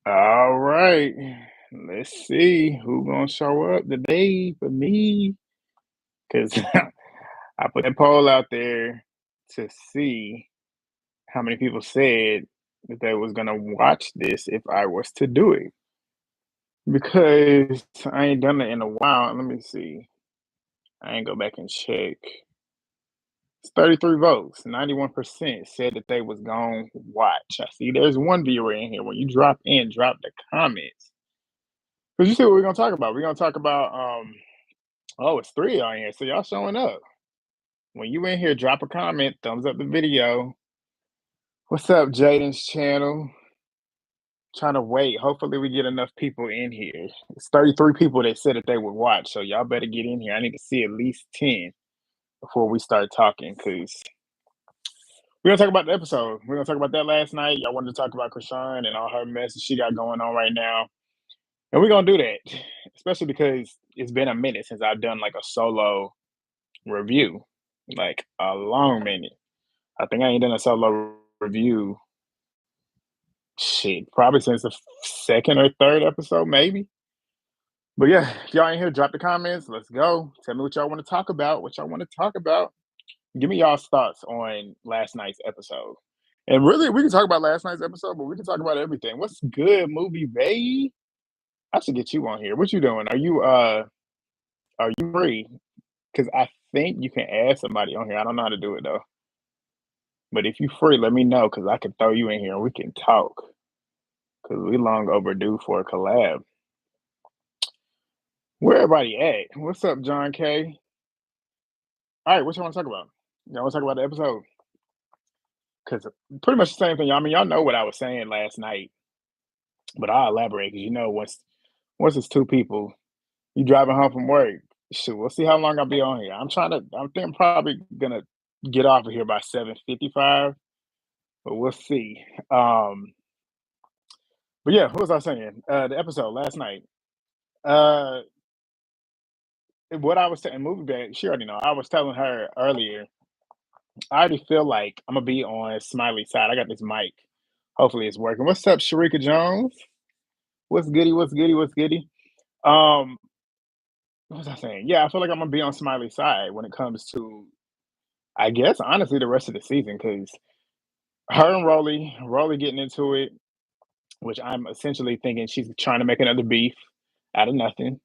All right. Let's see who gonna show up today for me. Cause I put a poll out there to see how many people said that they was gonna watch this if I was to do it. Because I ain't done it in a while. Let me see. I ain't go back and check. It's 33 votes. 91% said that they was gonna watch. I see there's one viewer in here. When you drop in, drop the comments. Cause you see what we're gonna talk about. We're gonna talk about oh, it's three on here, so y'all showing up. When you in here, drop a comment, thumbs up the video. What's up, Jaden's channel? Trying to wait. Hopefully we get enough people in here. It's 33 people that said that they would watch, so y'all better get in here. I need to see at least 10 before we start talking, because we're gonna talk about the episode. We're gonna talk about that last night. Y'all wanted to talk about Chrisean and all her mess that she got going on right now. And we're gonna do that, especially because it's been a minute since I've done like a solo review, like a long minute. I think I ain't done a solo review, shit, probably since the second or third episode, maybe. But yeah, if y'all in here, drop the comments. Let's go. Tell me what y'all want to talk about. What y'all want to talk about. Give me y'all's thoughts on last night's episode. And really, we can talk about last night's episode, but we can talk about everything. What's good, movie babe? I should get you on here. What you doing? Are you free? Because I think you can add somebody on here. I don't know how to do it though. But if you free, let me know because I can throw you in here and we can talk. Because we long overdue for a collab. Where everybody at? What's up, John K? All right, what you want to talk about? Y'all want to talk about the episode? Because pretty much the same thing. I mean, y'all know what I was saying last night, but I'll elaborate because once it's two people, you driving home from work. Shoot, we'll see how long I'll be on here. I think I'm probably gonna get off of here by 7:55, but we'll see. But yeah, what was I saying? The episode last night. Uh, what I was saying, movie bag. She already know. I was telling her earlier. I already feel like I'm gonna be on Smiley's side. I got this mic. Hopefully, it's working. What's up, Sharika Jones? What's goody? What's goody? What's goody? Um, what was I saying? Yeah, I feel like I'm gonna be on Smiley's side when it comes to, I guess, honestly, the rest of the season because her and Rolly getting into it, which I'm essentially thinking she's trying to make another beef out of nothing.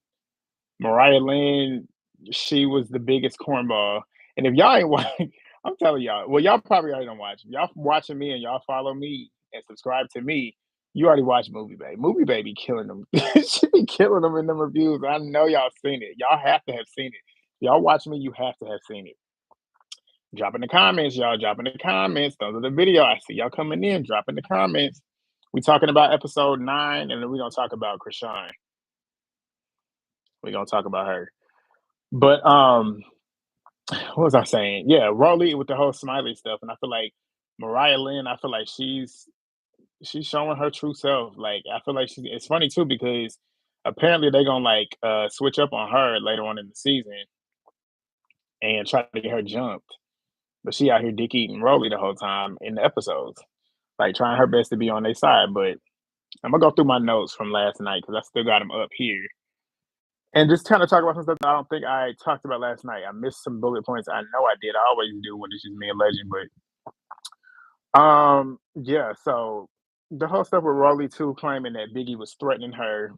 Mariah Lynn, she was the biggest cornball. And if y'all ain't watching, I'm telling y'all, well, y'all probably already don't watch. If y'all watching me and y'all follow me and subscribe to me, you already watched Movie Baby. Movie Baby killing them. She be killing them in them reviews. I know y'all seen it. Y'all have to have seen it. Y'all watch me, you have to have seen it. Drop in the comments, y'all. Drop in the comments. Those are the video. I see y'all coming in. Drop in the comments. We talking about episode 9, and then we're gonna talk about Chrisean. We're gonna talk about her. But what was I saying? Yeah, Rolly with the whole Smiley stuff, and I feel like Mariah Lynn. I feel like she's showing her true self. Like I feel like it's funny too because apparently they're gonna like switch up on her later on in the season and try to get her jumped. But she out here dick eating Rolly the whole time in the episodes, like trying her best to be on their side. But I'm gonna go through my notes from last night because I still got them up here. And just kind of talk about some stuff that I don't think I talked about last night. I missed some bullet points. I know I did. I always do when it's just me and Legend. But yeah. So the whole stuff with Rolly too, claiming that Biggie was threatening her.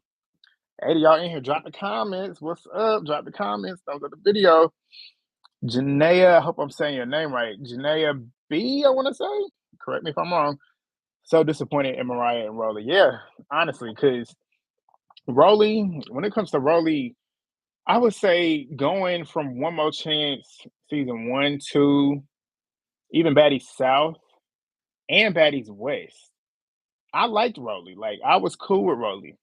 Hey, y'all in here, drop the comments. What's up? Drop the comments. Those are the video. Janaea, I hope I'm saying your name right. Janaea B, I want to say. Correct me if I'm wrong. So disappointed in Mariah and Rolly. Yeah, honestly, because Rolly, when it comes to Rolly, I would say going from One More Chance season 1, 2, even Baddies South and Baddies West. I liked Rolly. Like I was cool with Rolly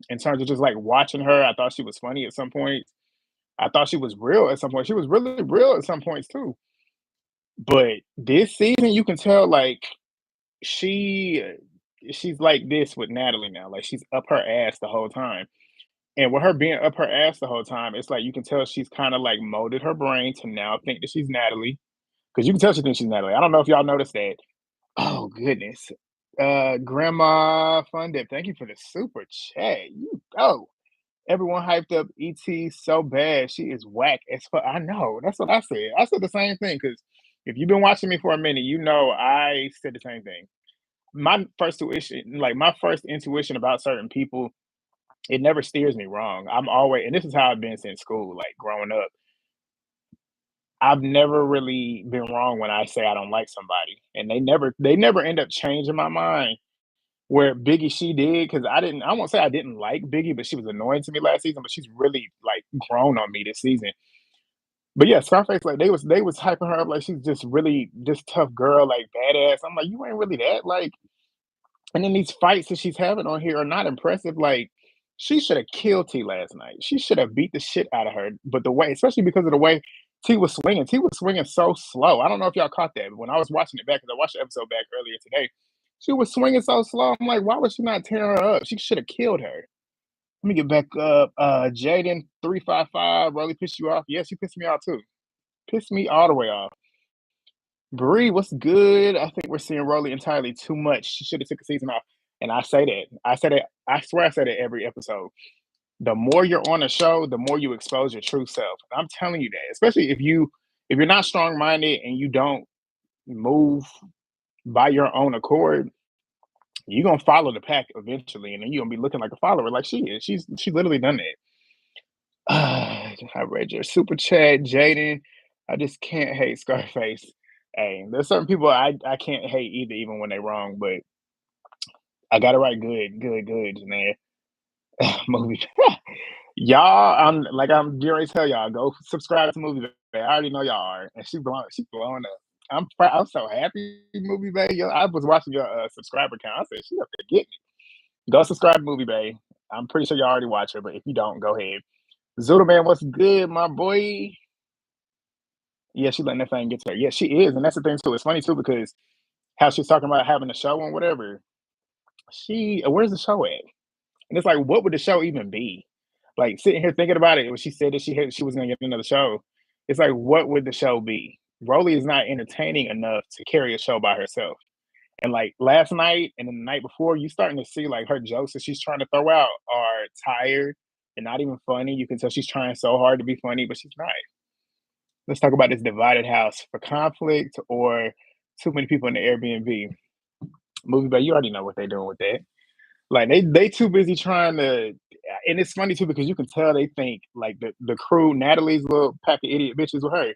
in terms of just like watching her. I thought she was funny at some points. I thought she was real at some point. She was really real at some points too. But this season, you can tell like she she's like this with Natalie now. Like she's up her ass the whole time. And with her being up her ass the whole time, it's like you can tell she's kind of like molded her brain to now think that she's Natalie. Because you can tell she thinks she's Natalie. I don't know if y'all noticed that. Oh goodness. Grandma Fun Dip, thank you for the super chat. You go. Everyone hyped up ET so bad. She is whack as fuck. I know. That's what I said. I said the same thing because if you've been watching me for a minute, you know I said the same thing. My first intuition about certain people, it never steers me wrong. I'm always, and this is how I've been since school, like growing up. I've never really been wrong when I say I don't like somebody, and they never end up changing my mind. Where Biggie, she did, because I won't say I didn't like Biggie, but she was annoying to me last season, but she's really, like, grown on me this season. But yeah, Scarface, like, they was hyping her up like she's just really this tough girl, like, badass. I'm like, "You ain't really that," like, and then these fights that she's having on here are not impressive, like, she shoulda killed T last night. She shoulda beat the shit out of her, but the way, especially because of the way T was swinging so slow. I don't know if y'all caught that, but when I was watching it back, because I watched the episode back earlier today, she was swinging so slow. I'm like, why was she not tearing her up? She shoulda killed her. Let me get back up. Jaden 355 really pissed you off? Yes, she pissed me off too. Pissed me all the way off. Bree, what's good? I think we're seeing Rolly entirely too much. She should have took a season off. And I say that. I said it. I swear I said it every episode. The more you're on a show, the more you expose your true self. I'm telling you that. Especially if you're not strong minded and you don't move by your own accord, you're gonna follow the pack eventually, and then you're gonna be looking like a follower, like she is. She's literally done that. I read your super chat, Jaden. I just can't hate Scarface. Hey, there's certain people I can't hate either, even when they're wrong. But I got it right. Good, man. Movie, y'all. I'm getting ready to tell y'all, go subscribe to Movie Bay. I already know y'all are, and she's blowing up. I'm so happy, Movie Bay. Yo, I was watching your subscriber count. I said she up to get me. Go subscribe to Movie Bay. I'm pretty sure y'all already watch her, but if you don't, go ahead. Zoodle Man, what's good, my boy? Yeah, she letting that thing get to her. Yeah, she is, and that's the thing too. It's funny too because how she's talking about having a show and whatever. Where's the show at? And it's like, what would the show even be? Like sitting here thinking about it, when she said that she was gonna get another show, it's like, what would the show be? Rolly is not entertaining enough to carry a show by herself. And like last night and then the night before, you starting to see like her jokes that she's trying to throw out are tired and not even funny. You can tell she's trying so hard to be funny, but she's not. Let's talk about this divided house for conflict or too many people in the Airbnb movie, but you already know what they're doing with that. Like they too busy trying to, and it's funny too because you can tell they think like the crew, Natalie's little pack of idiot bitches with her.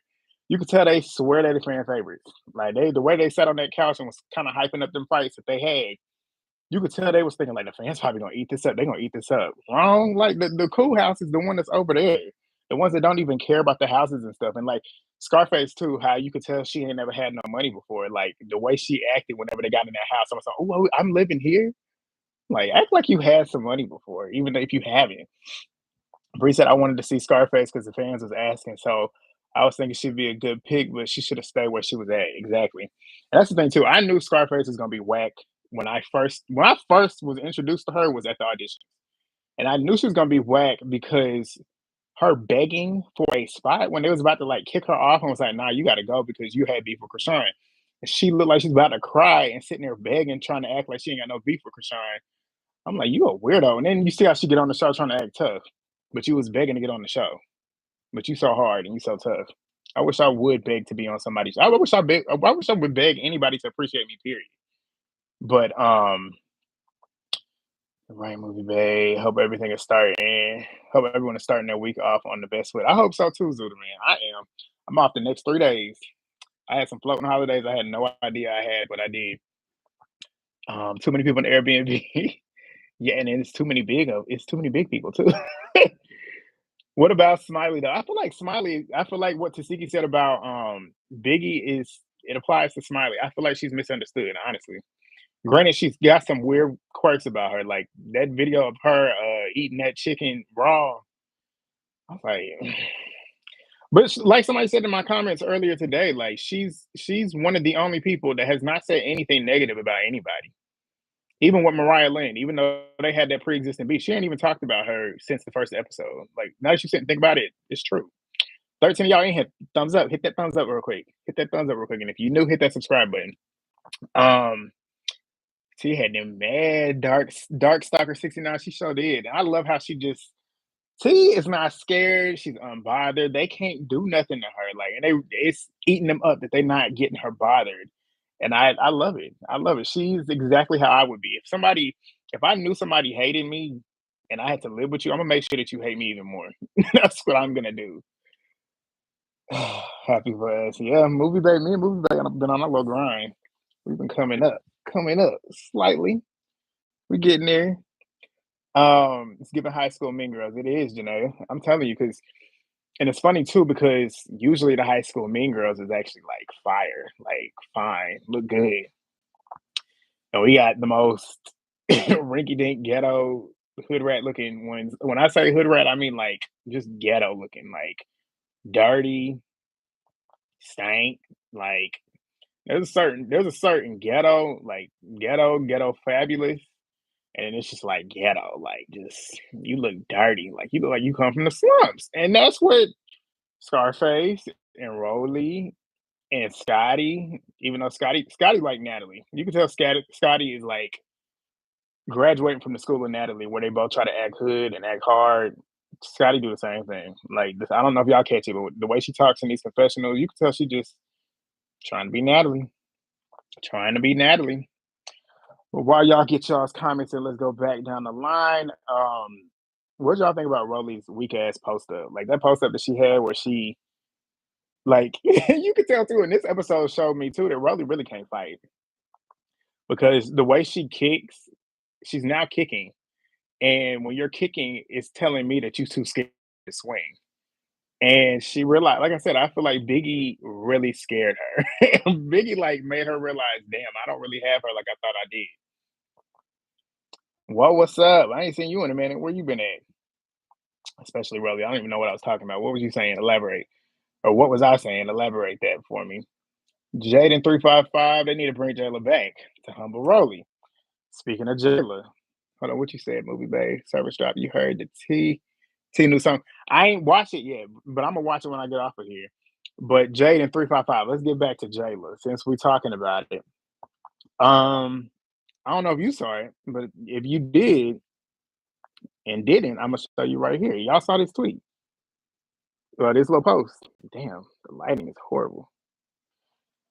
You can tell they swear they're the fan favorites. Like the way they sat on that couch and was kind of hyping up them fights that they had. You could tell they was thinking like the fans probably gonna eat this up. They're gonna eat this up. Wrong. Like the cool house is the one that's over there. The ones that don't even care about the houses and stuff. And like Scarface too, how you could tell she ain't never had no money before. Like the way she acted whenever they got in that house. I was like, oh, I'm living here. Like act like you had some money before, even if you haven't. Bree said I wanted to see Scarface because the fans was asking. So I was thinking she'd be a good pick, but she should have stayed where she was at. Exactly. And that's the thing too. I knew Scarface was gonna be whack when I first was introduced to her was at the audition. And I knew she was gonna be whack because her begging for a spot when they was about to like kick her off and was like, nah, you gotta go because you had beef with Chrisean. And she looked like she's about to cry and sitting there begging, trying to act like she ain't got no beef with Chrisean. I'm like, you a weirdo. And then you see how she get on the show trying to act tough, but you was begging to get on the show. But you so hard and you so tough. I wish I would beg to be on somebody's. I wish I would beg anybody to appreciate me. Period. But right, movie bay. Hope everything is starting. Hope everyone is starting their week off on the best foot. I hope so too, Zuda man. I am. I'm off the next 3 days. I had some floating holidays. I had no idea I had, but I did. Too many people in the Airbnb. Yeah, and then it's too many big people too. What about Smiley though? I feel like what Tasiki said about Biggie is it applies to Smiley. I feel like she's misunderstood, honestly. Granted, she's got some weird quirks about her, like that video of her eating that chicken raw. I was like, but like somebody said in my comments earlier today, like she's one of the only people that has not said anything negative about anybody. Even with Mariah Lynn, even though they had that pre-existing beef, she ain't even talked about her since the first episode. Like now that you sit and think about it, it's true. 13 of y'all ain't hit thumbs up. Hit that thumbs up real quick. Hit that thumbs up real quick. And if you new, hit that subscribe button. Um, She had them mad dark stalker 69. She sure did. And I love how she just T is not scared. She's unbothered. They can't do nothing to her. Like, and it's eating them up that they're not getting her bothered. And I love it. I love it. She's exactly how I would be. If I knew somebody hated me and I had to live with you, I'm gonna make sure that you hate me even more. That's what I'm gonna do. Happy for us. Yeah, movie day. Me and movie day been on a little grind. We've been coming up slightly. We're getting there. It's giving high school mean girls. It is, I'm telling you, because and it's funny too because usually the high school mean girls is actually like fire, like fine, look good. And we got the most rinky dink ghetto hood rat looking ones. When I say hood rat, I mean like just ghetto looking, like dirty, stank. Like there's a certain ghetto, like ghetto fabulous. And it's just like ghetto, like just you look dirty, like you look like you come from the slums. And that's what Scarface and Rolly and Scotty, even though Scotty like Natalie. You can tell Scotty is like graduating from the school of Natalie, where they both try to act hood and act hard. Scotty do the same thing. Like this, I don't know if y'all catch it, but the way she talks in these confessionals, you can tell she just trying to be Natalie, trying to be Natalie. But while y'all get y'all's comments and let's go back down the line. What y'all think about Rolly's weak ass post up? Like that post up that she had where she like you could tell too, and this episode showed me too that Rolly really can't fight because the way she kicks, she's now kicking. And when you're kicking, it's telling me that you're too scared to swing. And she realized, like I said, I feel like Biggie really scared her. Biggie like made her realize, damn, I don't really have her like I thought I did. Well, what's up? I ain't seen you in a minute. Where you been at? Especially Rolly. I don't even know what I was talking about. What was you saying? Elaborate. Or what was I saying? Elaborate that for me. Jaden 355. They need to bring Jayla back to humble Rolly. Speaking of Jayla, hold on, what you said, movie babe? Service drop. You heard the T new song. I ain't watched it yet, but I'm gonna watch it when I get off of here. But Jaden 355. Let's get back to Jayla since we're talking about it. Um, I don't know if you saw it, but if you did and didn't, I'm gonna show you right here. Y'all saw this tweet. This little post. Damn, the lighting is horrible.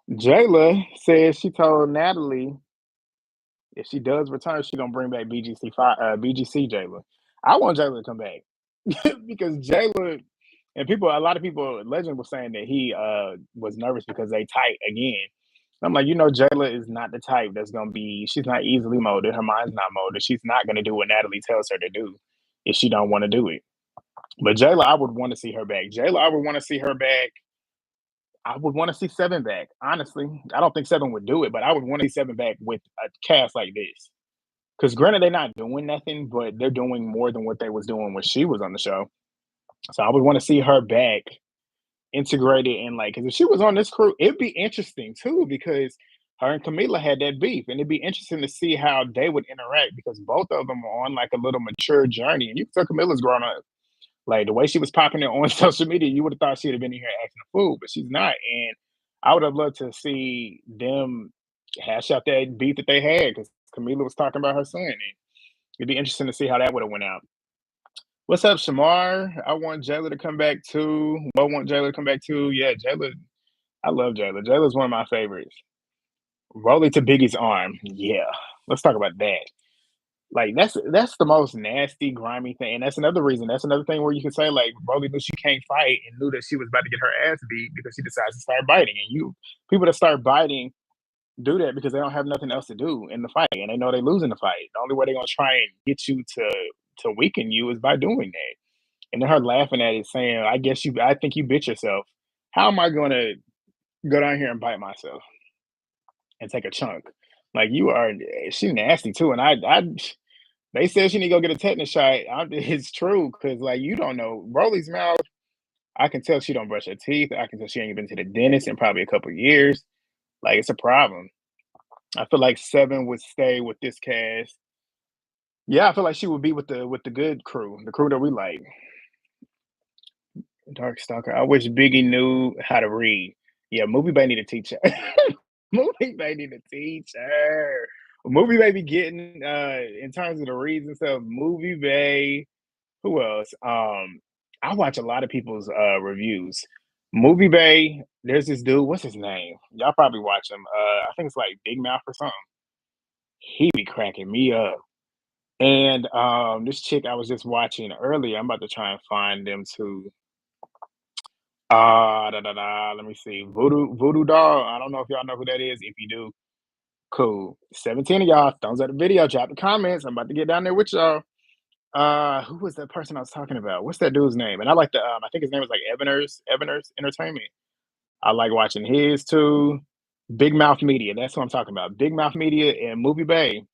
Jayla says she told Natalie if she does return, she gonna bring back BGC Jayla. I want Jayla to come back because Jayla and a lot of people, Legend was saying that he was nervous because they tight again. I'm like, Jayla is not the type that's gonna be. She's not easily molded. Her mind's not molded. She's not gonna do what Natalie tells her to do if she don't want to do it. But Jayla, I would want to see her back. Jayla, I would want to see her back. I would want to see Seven back. Honestly, I don't think Seven would do it, but I would want to see Seven back with a cast like this. Because granted, they're not doing nothing, but they're doing more than what they was doing when she was on the show. So I would want to see her back integrated in like, because if she was on this crew, it'd be interesting too, because her and Camila had that beef, and it'd be interesting to see how they would interact because both of them are on like a little mature journey, and you can tell Camila's grown up. Like the way she was popping it on social media, you would have thought she'd have been in here acting a fool, but she's not. And I would have loved to see them hash out that beef that they had because Camila was talking about her son, and it'd be interesting to see how that would have went out. What's up, Shamar? I want Jayla to come back too. What want Jayla to come back too? Yeah, Jayla. I love Jayla. Jayla's one of my favorites. Rolling to Biggie's arm. Yeah, let's talk about that. Like that's the most nasty, grimy thing, and that's another reason. That's another thing where you can say like Rolly knew she can't fight and knew that she was about to get her ass beat because she decides to start biting. And people that start biting do that because they don't have nothing else to do in the fight, and they know they're losing the fight. The only way they're gonna try and get you to weaken you is by doing that. And then her laughing at it, saying, I think you bit yourself. How am I gonna go down here and bite myself and take a chunk? Like you are, she nasty too. And they said she need to go get a tetanus shot. It's true because like you don't know Rolly's mouth. I can tell she don't brush her teeth. I can tell she ain't been to the dentist in probably a couple of years. Like it's a problem. I feel like Seven would stay with this cast. Yeah, I feel like she would be with the good crew, the crew that we like. Darkstalker. I wish Biggie knew how to read. Yeah, movie bay need to teach her. Movie bay need to teach her. Movie Bay be getting in terms of the reads and stuff. Movie Bay. Who else? I watch a lot of people's reviews. Movie Bay. There's this dude. What's his name? Y'all probably watch him. I think it's like Big Mouth or something. He be cracking me up. And this chick I was just watching earlier. I'm about to try and find them too. Let me see. Voodoo Doll. I don't know if y'all know who that is. If you do, cool. 17 of y'all, thumbs up the video, drop the comments. I'm about to get down there with y'all. Who was that person I was talking about? What's that dude's name? And I like the I think his name was like Evaners Entertainment. I like watching his too. Big Mouth Media, that's what I'm talking about. Big Mouth Media and Movie Bay,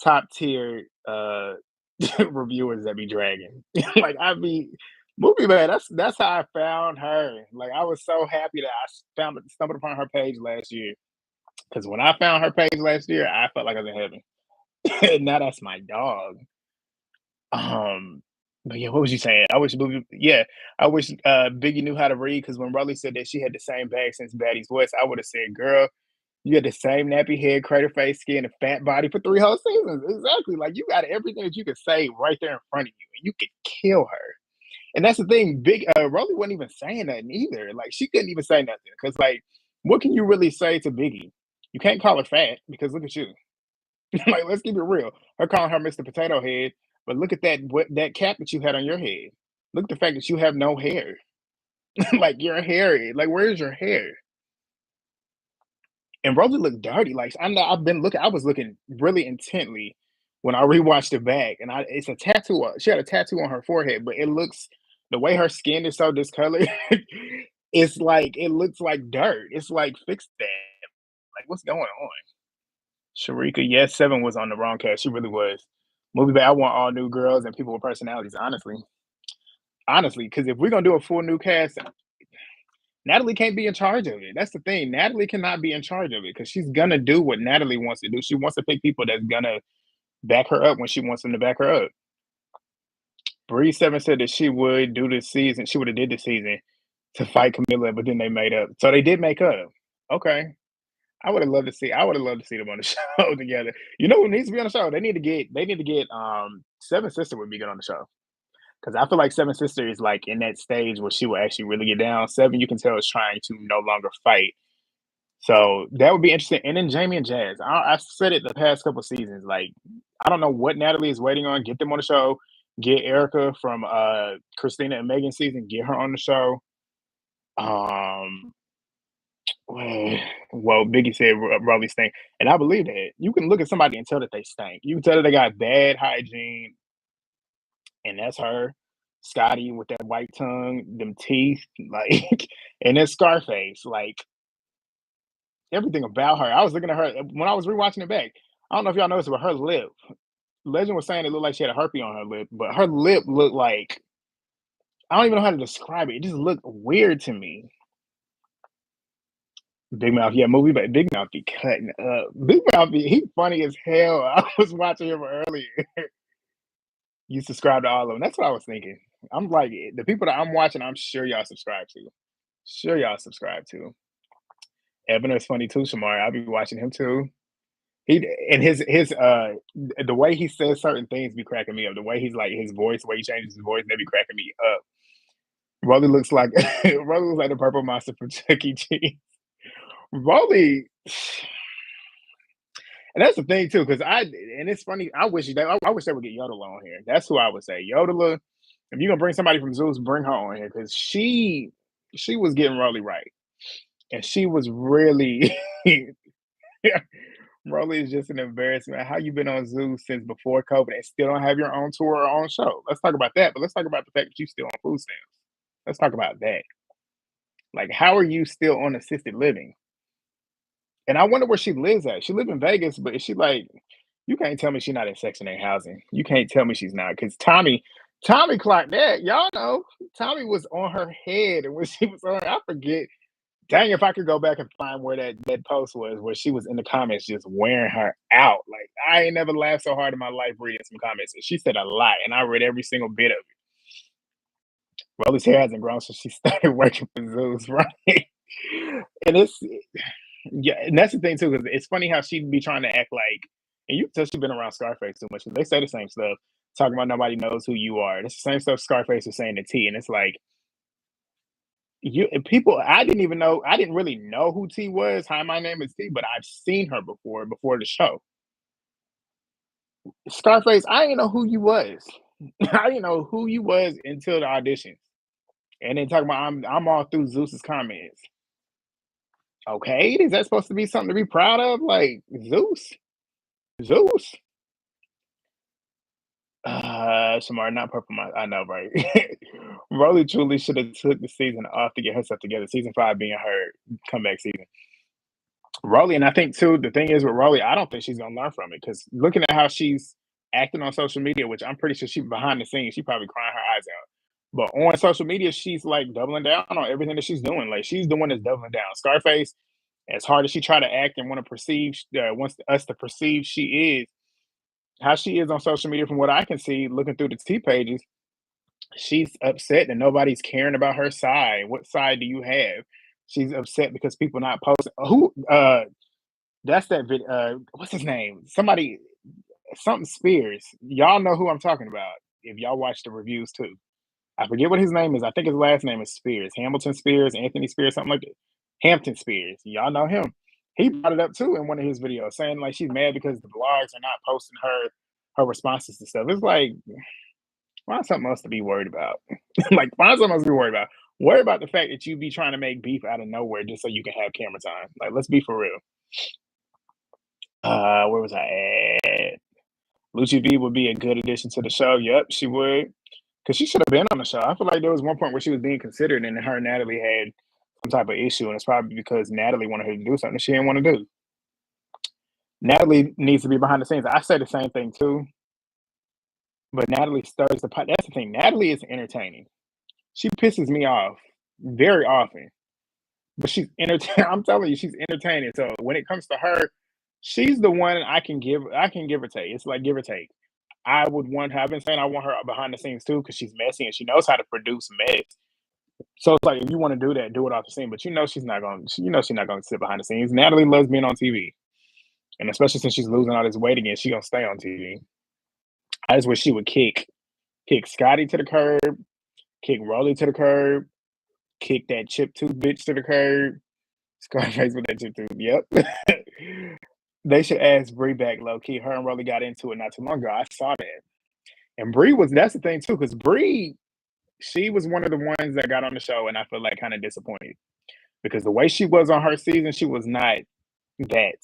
top tier reviewers that be dragging. Like I be Movie Bay, that's how I found her. Like I was so happy that I stumbled upon her page last year. Because when I found her page last year, I felt like I was in heaven. And now that's my dog. Um, but yeah, what was you saying? I wish Biggie knew how to read because when Rolly said that she had the same bag since Baddies voice, I would have said, "Girl, you had the same nappy head, crater face, skin, and fat body for 3 whole seasons." Exactly, like you got everything that you could say right there in front of you, and you could kill her. And that's the thing. Big Rolly wasn't even saying nothing either. Like she couldn't even say nothing because, like, what can you really say to Biggie? You can't call her fat because look at you. Like, let's keep it real. Her calling her Mr. Potato Head, but look at that cap that you had on your head. Look at the fact that you have no hair. Like your hair, like where's your hair? And Rosie looked dirty. Like I know I've been looking. I was looking really intently when I rewatched it back, and it's a tattoo. She had a tattoo on her forehead, but it looks the way her skin is so discolored. It's like it looks like dirt. It's like fix that. Like what's going on? Sharika, yes, Seven was on the wrong cast. She really was. Movie Bad, I want all new girls and people with personalities, honestly, because if we're gonna do a full new cast, Natalie can't be in charge of it. That's the thing. Natalie cannot be in charge of it because she's gonna do what Natalie wants to do. She wants to pick people that's gonna back her up when she wants them to back her up. Bree Seven said that she would do the season. She would have did the season to fight Camilla, but then they made up. So they did make up. Okay. I would have loved to see them on the show together. You know who needs to be on the show? They need to get Seven Sister would be good on the show. Because I feel like Seven Sister is like in that stage where she will actually really get down. Seven, you can tell, is trying to no longer fight. So that would be interesting. And then Jamie and Jazz. I've said it the past couple seasons. Like, I don't know what Natalie is waiting on. Get them on the show. Get Erica from Christina and Megan season. Get her on the show. Um, well, Biggie said Rolly stink, and I believe that. You can look at somebody and tell that they stink. You can tell that they got bad hygiene, and that's her. Scotty with that white tongue, them teeth, like, and then Scarface, like everything about her. I was looking at her when I was rewatching it back. I don't know if y'all noticed, but her lip. Legend was saying it looked like she had a herpes on her lip, but her lip looked like I don't even know how to describe it. It just looked weird to me. Big Mouth, yeah, movie, but Big Mouth be cutting up. Big Mouth be he funny as hell. I was watching him earlier. You subscribe to all of them. That's what I was thinking. I'm like the people that I'm watching. I'm sure y'all subscribe to. Sure y'all subscribe to. Ebener's funny too, Shamari. I'll be watching him too. He and his the way he says certain things be cracking me up. The way he's like his voice, the way he changes his voice, they be cracking me up. Rolly looks like Rolly looks like the purple monster from Chuck E. Cheese. Rolly, and that's the thing too, because and it's funny. I wish they would get Yodeler on here. That's who I would say. Yodeler. If you're gonna bring somebody from Zeus, bring her on here because she was getting Rolly right, and she was really. Rolly is just an embarrassment. How you been on Zeus since before COVID and still don't have your own tour or own show? Let's talk about that. But let's talk about the fact that you still on food stamps. Let's talk about that. Like, how are you still on assisted living? And I wonder where she lives at. She lives in Vegas, but is she like, you can't tell me she's not in Section 8 housing. You can't tell me she's not. Because Tommy clocked that. Y'all know. Tommy was on her head. And when she was on, I forget. Dang, if I could go back and find where that post was, where she was in the comments just wearing her out. Like, I ain't never laughed so hard in my life reading some comments. And she said a lot, and I read every single bit of it. Rolly's hair hasn't grown since she started working for Zeus, right? And it's, yeah, and that's the thing, too, because it's funny how she'd be trying to act like And you can tell she's been around Scarface too much. They say the same stuff, talking about nobody knows who you are. It's the same stuff Scarface was saying to T, and it's like you people. I didn't really know who T was. Hi, my name is T, but I've seen her before the show. Scarface, I didn't know who you was. I didn't know who you was until the audition. And then talking about I'm all through Zeus's comments. Okay, is that supposed to be something to be proud of? Like Zeus? Zeus? Shamar, not purple. I know, right? Rolly truly should have took the season off to get herself together. Season 5 being her comeback season. Rolly, and I think too, the thing is with Rolly, I don't think she's gonna learn from it because looking at how she's acting on social media, which I'm pretty sure she behind the scenes, she probably crying her eyes out. But on social media, she's like doubling down on everything that she's doing. Like she's the one that's doubling down. Scarface, as hard as she try to act and want to perceive, wants us to perceive she is, how she is on social media, from what I can see, looking through the T pages, she's upset that nobody's caring about her side. What side do you have? She's upset because people not posting. Who? That's that video. What's his name? Somebody, something Spears. Y'all know who I'm talking about. If y'all watch the reviews too, I forget what his name is. I think his last name is Spears. Hamilton Spears, Anthony Spears, something like that. Hampton Spears. Y'all know him. He brought it up too in one of his videos, saying like she's mad because the blogs are not posting her responses to stuff. It's like find something else to be worried about. Like find something else to be worried about. Worry about the fact that you be trying to make beef out of nowhere just so you can have camera time. Like let's be for real. Where was I at? Lucy V would be a good addition to the show. Yep, she would. Because she should have been on the show. I feel like there was one point where she was being considered and her and Natalie had some type of issue, and it's probably because Natalie wanted her to do something she didn't want to do. Natalie needs to be behind the scenes. I say the same thing too, but Natalie stirs the pot. That's the thing. Natalie is entertaining. She pisses me off very often, but she's entertaining. I'm telling you, she's entertaining. So when it comes to her, she's the one I can give. I can give or take. It's like give or take. I would want her. I've been saying I want her behind the scenes too because she's messy and she knows how to produce mess. So it's like if you want to do that, do it off the scene. But you know she's not going. You know she's not going to sit behind the scenes. Natalie loves being on TV, and especially since she's losing all this weight again, she's gonna stay on TV. I just wish she would kick Scotty to the curb, kick Rolly to the curb, kick that chip tooth bitch to the curb. Scarface with that chip tooth. Yep. They should ask Bree back low key. Her and Rolly got into it not too long ago. I saw that. And Bree was that's the thing too, because Bree, she was one of the ones that got on the show, and I feel like kind of disappointed because the way she was on her season, she was not that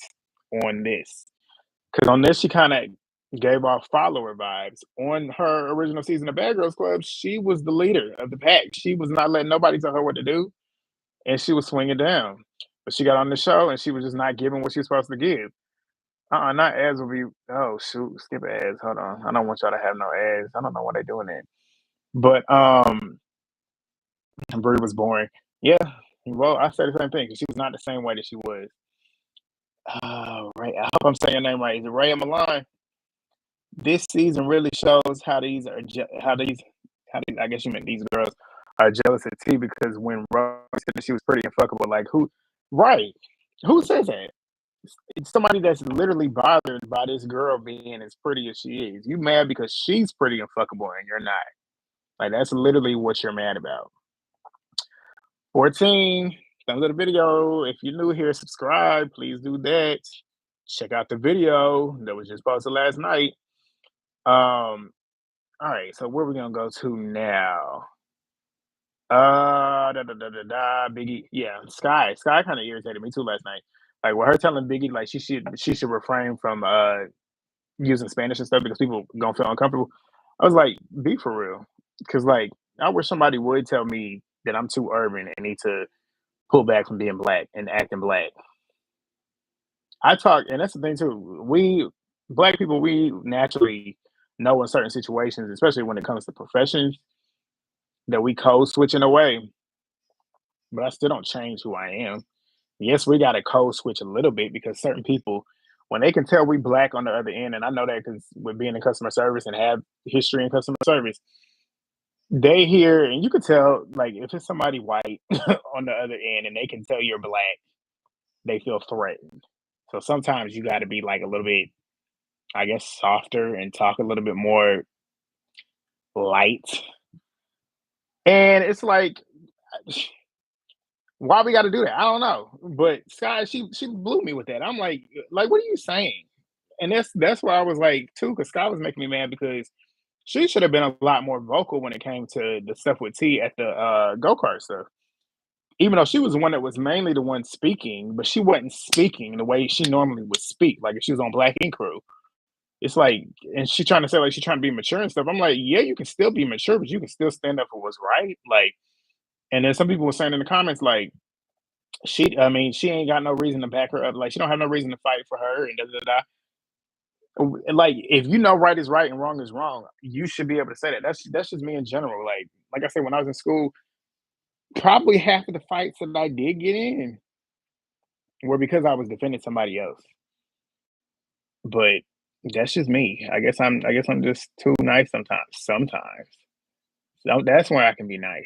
on this. Because on this, she kind of gave off follower vibes. On her original season of Bad Girls Club, she was the leader of the pack. She was not letting nobody tell her what to do, and she was swinging down. But she got on the show, and she was just not giving what she was supposed to give. Not ads will be. Oh shoot, skip ads. Hold on, I don't want y'all to have no ads. I don't know why they're doing that. But Brie was boring. Yeah, well, I said the same thing. She was not the same way that she was. Right. I hope I'm saying your name right. Is it Ray Milan? This season really shows how these are how these I guess you meant these girls are jealous of T because when Rose said that she was pretty and fuckable, like who? Right? Who says that? It's somebody that's literally bothered by this girl being as pretty as she is. You mad because she's pretty and fuckable and you're not. Like that's literally what you're mad about. 14, thumbs up the video. If you're new here, subscribe. Please do that. Check out the video that was just posted last night. All right, so where we gonna go to now? Biggie. Yeah, Sky. Sky kind of irritated me too last night. Like with her telling Biggie like she should refrain from using Spanish and stuff because people gonna feel uncomfortable. I was like, be for real. Cause like I wish somebody would tell me that I'm too urban and need to pull back from being black and acting black. I talk, and that's the thing too. We black people, we naturally know in certain situations, especially when it comes to professions, that we code switch in a way, but I still don't change who I am. Yes, we got to code switch a little bit because certain people, when they can tell we black on the other end, and I know that because with being in customer service and have history in customer service, they hear and you can tell like if it's somebody white on the other end and they can tell you're black, they feel threatened. So sometimes you got to be like a little bit I guess, softer and talk a little bit more light. And it's like, why we got to do that? I don't know. But Sky, she blew me with that. I'm like, what are you saying? And that's why I was like, too, because Sky was making me mad because she should have been a lot more vocal when it came to the stuff with T at the go kart stuff. Even though she was the one that was mainly the one speaking, but she wasn't speaking the way she normally would speak. Like if she was on Black Ink Crew, it's like, and she trying to say like she's trying to be mature and stuff. I'm like, yeah, you can still be mature, but you can still stand up for what's right. Like, and then some people were saying in the comments like, I mean, she ain't got no reason to back her up. Like, she don't have no reason to fight for her and da da da. Like, if you know right is right and wrong is wrong, you should be able to say that. That's just me in general. Like I said, when I was in school, probably half of the fights that I did get in were because I was defending somebody else. But that's just me. I guess I'm just too nice sometimes. Sometimes. So that's where I can be nice.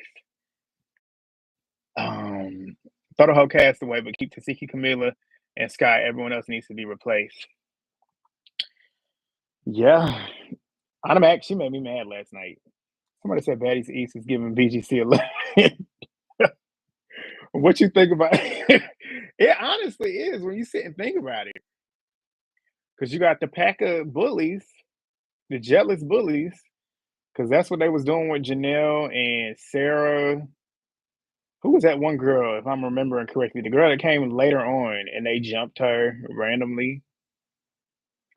Um, Throw the whole cast away, but keep Tasiki, Camila, and Sky. Everyone else needs to be replaced. Yeah, Automatic. She made me mad last night. Somebody said Baddies East is giving BGC a look. What you think about it? It honestly is when you sit and think about it. Because you got the pack of bullies, the jealous bullies, because that's what they was doing with Janelle and Sarah. Who was that one girl, if I'm remembering correctly? The girl that came later on and they jumped her randomly.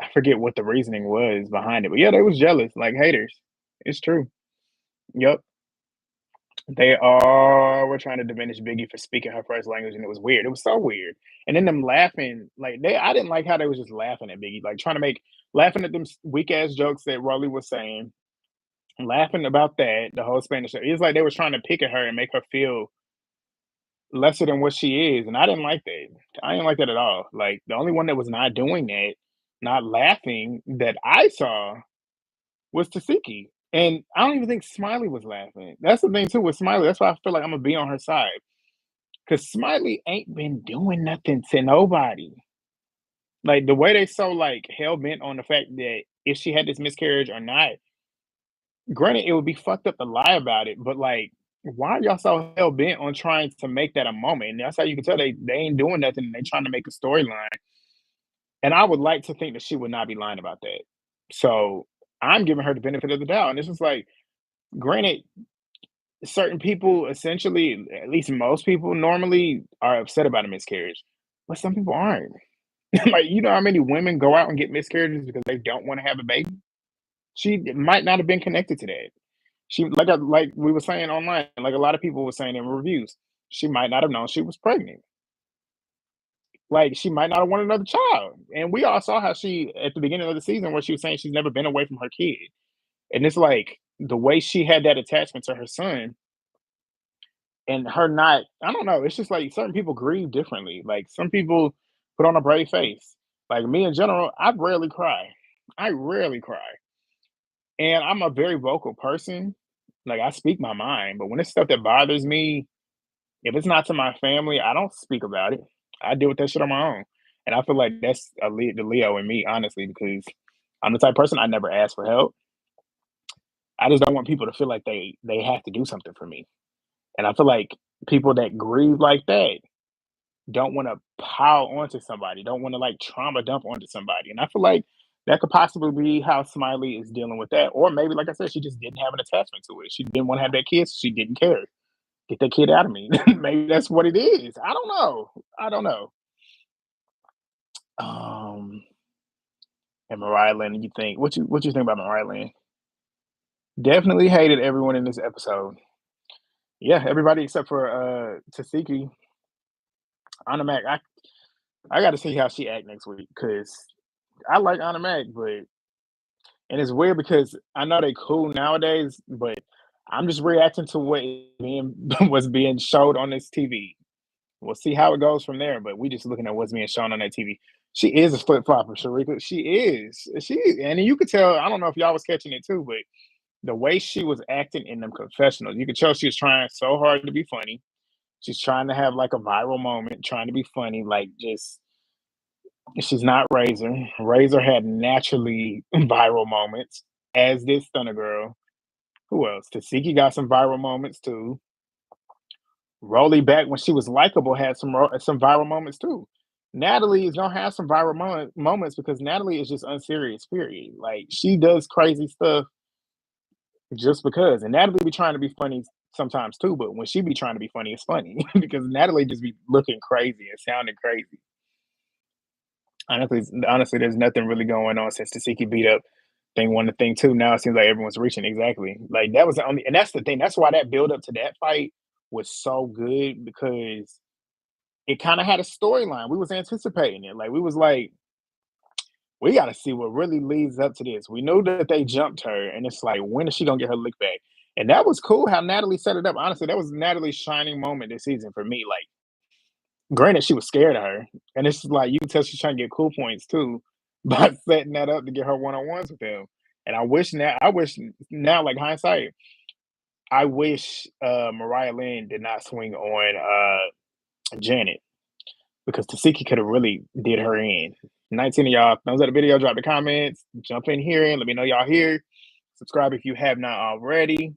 I forget what the reasoning was behind it, but yeah, they was jealous, like haters. It's true. Yep. They all were trying to diminish Biggie for speaking her first language, and it was weird. It was so weird. And then them laughing, like I didn't like how they was just laughing at Biggie, like trying to make laughing at them weak ass jokes that Rolly was saying, laughing about that the whole Spanish. It's like they was trying to pick at her and make her feel lesser than what she is, and I didn't like that. I didn't like that at all. Like the only one that was not doing that, not laughing that I saw was Tasiki. And I don't even think Smiley was laughing. That's the thing too with Smiley. That's why I feel like I'm gonna be on her side. Cause Smiley ain't been doing nothing to nobody. Like the way they so like hell bent on the fact that if she had this miscarriage or not, granted it would be fucked up to lie about it, but like why are y'all so hell bent on trying to make that a moment? And that's how you can tell they ain't doing nothing and they trying to make a storyline. And I would like to think that she would not be lying about that. So I'm giving her the benefit of the doubt. And this is like, granted, certain people essentially, at least most people normally are upset about a miscarriage, but some people aren't. Like, you know how many women go out and get miscarriages because they don't want to have a baby? She might not have been connected to that. She like we were saying online, like a lot of people were saying in reviews, she might not have known she was pregnant. Like she might not have wanted another child. And we all saw how she at the beginning of the season where she was saying she's never been away from her kid. And it's like the way she had that attachment to her son and her not, I don't know, it's just like certain people grieve differently. Like some people put on a brave face. Like me in general, I rarely cry. I rarely cry. And I'm a very vocal person. Like I speak my mind, but when it's stuff that bothers me, if it's not to my family, I don't speak about it. I deal with that shit on my own. And I feel like that's the Leo in me, honestly, because I'm the type of person I never ask for help. I just don't want people to feel like they have to do something for me. And I feel like people that grieve like that don't want to pile onto somebody, don't want to like trauma dump onto somebody. And I feel like that could possibly be how Smiley is dealing with that. Or maybe, like I said, she just didn't have an attachment to it. She didn't want to have that kid, so she didn't care. Get that kid out of me. Maybe that's what it is. I don't know. I don't know. Um, and Mariah Lynn, you think what you think about Mariah Lynn? Definitely hated everyone in this episode. Yeah, everybody except for Tasiki. Anna Mac, I got to see how she act next week because I like Anna Mac, but and it's weird because I know they cool nowadays, but I'm just reacting to what being was being showed on this TV. We'll see how it goes from there, but we just looking at what's being shown on that TV. She is a flip flopper, Sharika. She is. And you could tell. I don't know if y'all was catching it too, but the way she was acting in them confessionals, you could tell she was trying so hard to be funny. She's trying to have like a viral moment, trying to be funny, like just She's not Razor. Razor had naturally viral moments, as did Stunner Girl. Who else? Tasiki got some viral moments too. Rolly back when she was likable had some viral moments too. Natalie is gonna have some viral moments because Natalie is just unserious. Period. Like she does crazy stuff just because, and Natalie be trying to be funny sometimes too. But when she be trying to be funny, it's funny because Natalie just be looking crazy and sounding crazy. Honestly, there's nothing really going on since Tasiki beat up thing one to thing two. Now it seems like everyone's reaching exactly. Like that was the only, and that's the thing. That's why that build up to that fight was so good because it kind of had a storyline. We was anticipating it. Like we was like, we got to see what really leads up to this. We knew that they jumped her, and it's like, when is she gonna get her lick back? And that was cool how Natalie set it up. Honestly, that was Natalie's shining moment this season for me. Like, granted, she was scared of her, and it's like you can tell she's trying to get cool points too by setting that up to get her one on ones with him. And I wish now, like hindsight, I wish Mariah Lynn did not swing on Janet because Tasiki could have really did her in. 19 of y'all, thumbs up the video, drop the comments, jump in here and let me know y'all here. Subscribe if you have not already.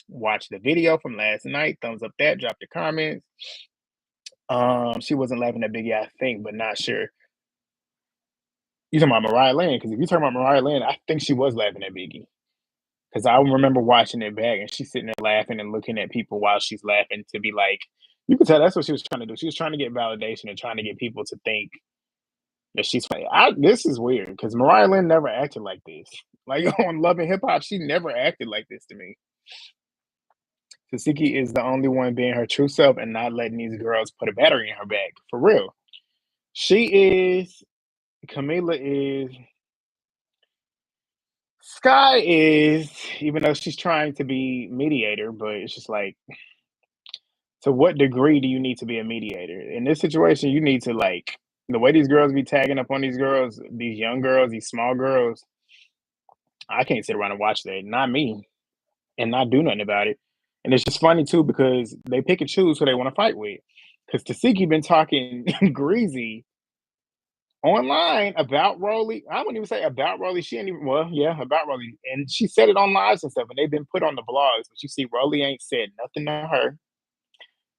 Watch the video from last night. Thumbs up that, drop the comments. She wasn't laughing at Biggie, I think, but not sure. You talking about Mariah Lynn? Because if you talking about Mariah Lynn, I think she was laughing at Biggie. Because I remember watching it back and she's sitting there laughing and looking at people while she's laughing to be like, you could tell that's what she was trying to do. She was trying to get validation and trying to get people to think that she's funny. This is weird because Mariah Lynn never acted like this. Like on Love and Hip Hop, she never acted like this to me. Tasiki is the only one being her true self and not letting these girls put a battery in her back. For real. She is, Camila is, Sky is, even though she's trying to be mediator, but it's just like, to what degree do you need to be a mediator? In this situation, you need to like the way these girls be tagging up on these girls, these young girls, these small girls. I can't sit around and watch that. Not me, and not do nothing about it. And it's just funny too because they pick and choose who they want to fight with. Because Tasiki been talking greasy online about Rolly. I wouldn't even say about Rolly. She ain't even about Rolly. And she said it on lives and stuff, and they've been put on the blogs. But you see, Rolly ain't said nothing to her.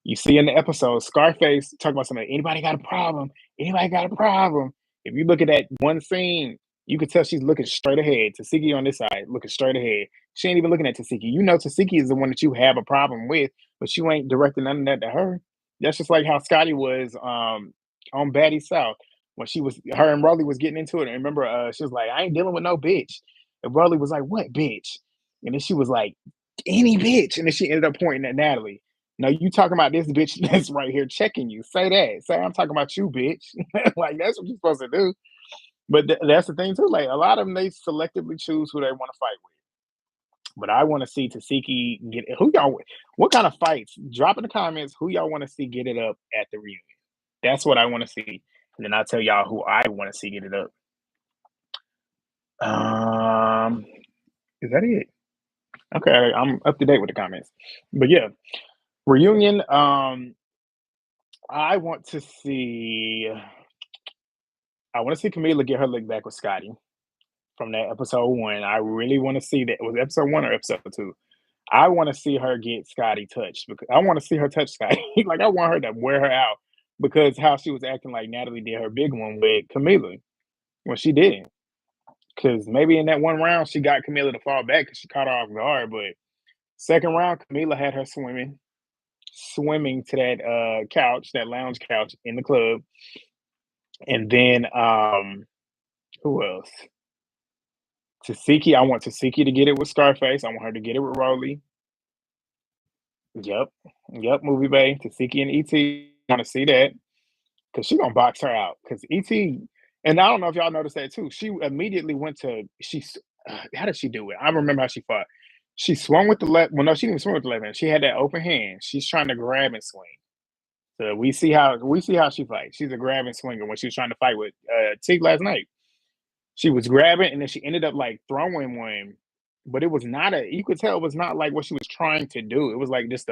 You see in the episode, Scarface talking about something. Anybody got a problem? Anybody got a problem? If you look at that one scene, you can tell she's looking straight ahead. Tasiki on this side, looking straight ahead. She ain't even looking at Tasiki. You know Tasiki is the one that you have a problem with, but you ain't directing none of that to her. That's just like how Scotty was on Baddies South when she was her and Rolly was getting into it. And remember, she was like, "I ain't dealing with no bitch." And Rolly was like, "What bitch?" And then she was like, "Any bitch." And then she ended up pointing at Natalie. No, you talking about this bitch that's right here checking you. Say that. Say I'm talking about you, bitch. Like that's what you're supposed to do. But that's the thing too. Like a lot of them, they selectively choose who they want to fight with. But I want to see Tasiki get who y'all. What kind of fights? Drop in the comments who y'all want to see get it up at the reunion. That's what I want to see, and then I'll tell y'all who I want to see get it up. Is that it? Okay, I'm up to date with the comments. But yeah, reunion. I want to see. I want to see Camila get her lick back with Scotty from that episode one. I really want to see that. Was it episode one or episode two? I want to see her get Scotty touched because I want to see her touch Scotty. Like I want her to wear her out because how she was acting like Natalie did her big one with Camila when she didn't. Because maybe in that one round she got Camila to fall back because she caught her off guard. But second round, Camila had her swimming to that couch, that lounge couch in the club. And then who else? Tasiki. I want Tasiki to get it with Scarface. I want her to get it with Rolly. Yep. Movie Bay. Tasiki and ET. Want to see that because she gonna box her out. Because ET, and I don't know if y'all noticed that too. She immediately went to how did she do it? I remember how she fought. She swung with the left. Well, no, she didn't swing with the left hand. She had that open hand. She's trying to grab and swing. So we see how she fights. She's a grab and swinger when she was trying to fight with Teague last night. She was grabbing and then she ended up like throwing one, but it was not you could tell it was not like what she was trying to do. It was like just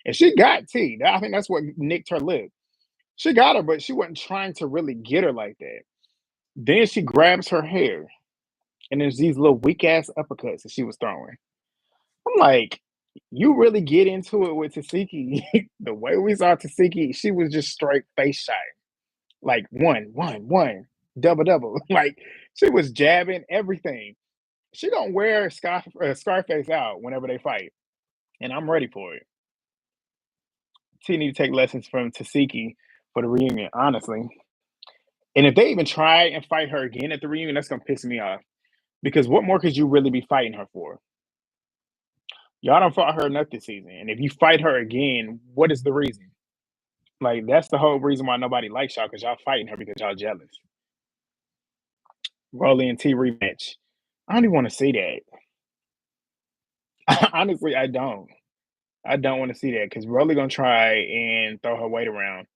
and she got T. I think that's what nicked her lip. She got her, but she wasn't trying to really get her like that. Then she grabs her hair, and there's these little weak ass uppercuts that she was throwing. I'm like, you really get into it with Tasiki. The way we saw Tasiki, she was just straight face shot. Like one, double, double. Like she was jabbing everything. She don't wear Scarface out whenever they fight, and I'm ready for it. She need to take lessons from Tasiki for the reunion, honestly. And if they even try and fight her again at the reunion, that's gonna piss me off. Because what more could you really be fighting her for? Y'all don't fought her enough this season, and if you fight her again, what is the reason? Like that's the whole reason why nobody likes y'all because y'all fighting her because y'all jealous. Rolly and T rematch. I don't even want to see that. Honestly, I don't. I don't want to see that because Rolly gonna try and throw her weight around.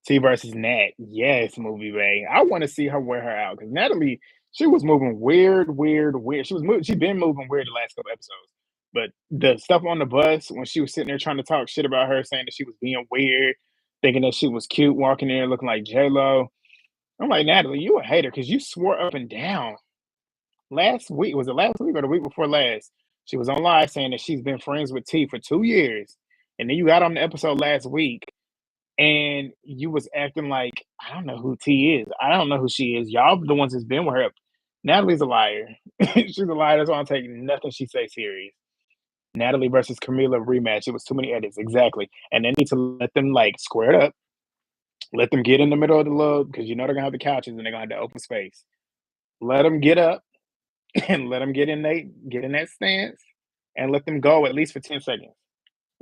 T versus Nat. Yes, movie Bay. I want to see her wear her out because Natalie, she was moving weird, weird, weird. She's been moving weird the last couple episodes. But the stuff on the bus when she was sitting there trying to talk shit about her, saying that she was being weird, thinking that she was cute, walking there looking like J Lo. I'm like, Natalie, you a hater because you swore up and down last week. Was it last week or the week before last? She was on live saying that she's been friends with T for 2 years. And then you got on the episode last week and you was acting like I don't know who T is. I don't know who she is. Y'all the ones that's been with her. Natalie's a liar. She's a liar. That's why I'm taking nothing she says serious. Natalie versus Camila rematch. It was too many edits. Exactly. And they need to let them like square it up. Let them get in the middle of the load because you know they're gonna have the couches and they're gonna have the open space. Let them get up and let them get in that stance and let them go at least for 10 seconds.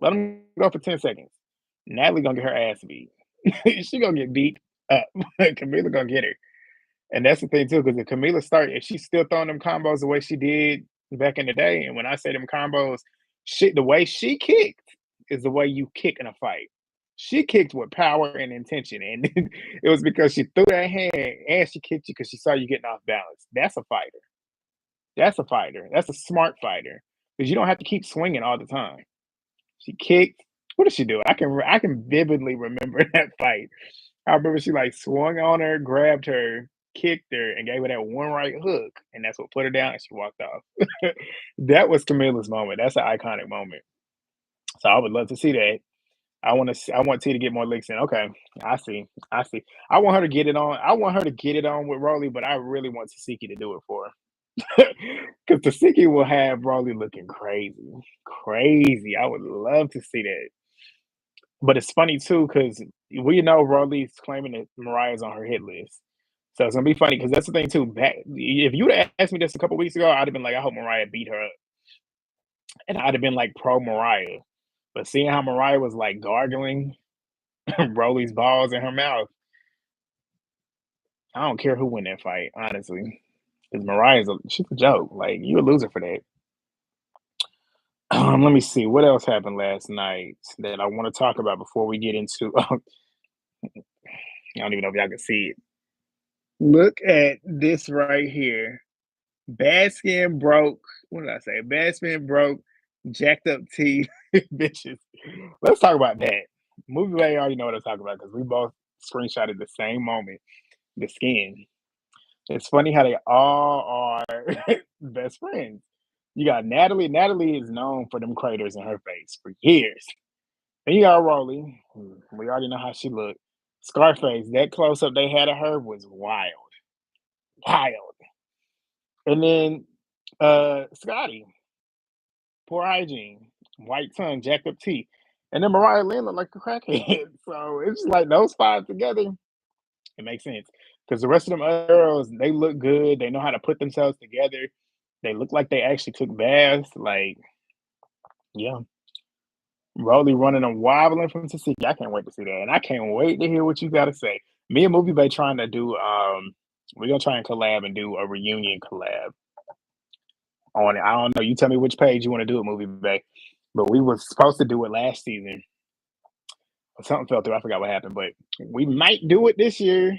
Let them go for 10 seconds. Natalie gonna get her ass beat. She gonna get beat up. Camila gonna get her. And that's the thing too, because if Camila start, if she's still throwing them combos the way she did back in the day, and when I say them combos, shit, the way she kicked is the way you kick in a fight. She kicked with power and intention, and it was because she threw that hand and she kicked you because she saw you getting off balance. That's a fighter. That's a fighter. That's a smart fighter because you don't have to keep swinging all the time. She kicked. What did she do? I can vividly remember that fight. I remember she like swung on her, grabbed her, kicked her, and gave her that one right hook, and that's what put her down, and she walked off. That was Camilla's moment. That's an iconic moment. So I would love to see that. I want T to get more licks in. Okay, I see. I see. I want her to get it on. I want her to get it on with Rolly, but I really want Tasiki to do it for her. Because Tasiki will have Rolly looking crazy. Crazy. I would love to see that. But it's funny too, because we know Rolly's claiming that Mariah's on her hit list. So it's gonna be funny because that's the thing too. If you would have asked me this a couple weeks ago, I'd have been like, I hope Mariah beat her up. And I'd have been like pro Mariah. But seeing how Mariah was like gargling Rolly's balls in her mouth, I don't care who win that fight, honestly. Because she's a joke. Like you a loser for that. Let me see what else happened last night that I want to talk about before we get into. I don't even know if y'all can see it. Look at this right here. Bad skin broke. What did I say? Bad skin broke, jacked up teeth, bitches. Let's talk about that. Movie Bay already know what I'm talking about because we both screenshotted the same moment. The skin. It's funny how they all are best friends. You got Natalie. Natalie is known for them craters in her face for years. Then you got Rolly. We already know how she looked. Scarface, that close up they had of her was wild. Wild. And then Scotty, poor hygiene, white tongue, jacked up teeth. And then Mariah Lynn looked like a crackhead. So it's just like those five together, it makes sense. Because the rest of them other girls, they look good. They know how to put themselves together. They look like they actually took baths. Like, yeah. Rolly running and wobbling from Tasiki. I can't wait to see that. And I can't wait to hear what you gotta say. Me and Movie Bay trying to do we're gonna try and collab and do a reunion collab on it. I don't know. You tell me which page you want to do it, Movie Bay. But we were supposed to do it last season. Something fell through. I forgot what happened, but we might do it this year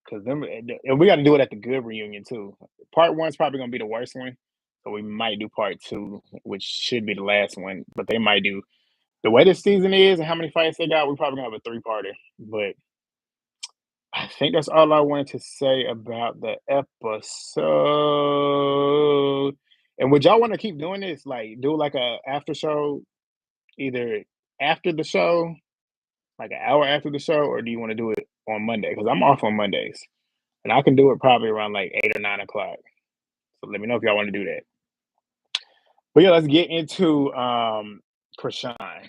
because and we got to do it at the good reunion too. Part one's probably gonna be the worst one, so we might do part two, which should be the last one. But they might do the way this season is and how many fights they got. We probably gonna have a three-parter, but I think that's all I wanted to say about the episode. And would y'all want to keep doing this? Like, do like a after show, either after the show, like an hour after the show, or do you want to do it on Monday? Because I'm off on Mondays, and I can do it probably around like 8 or 9 o'clock. So let me know if y'all want to do that. But yeah, let's get into Chrisean.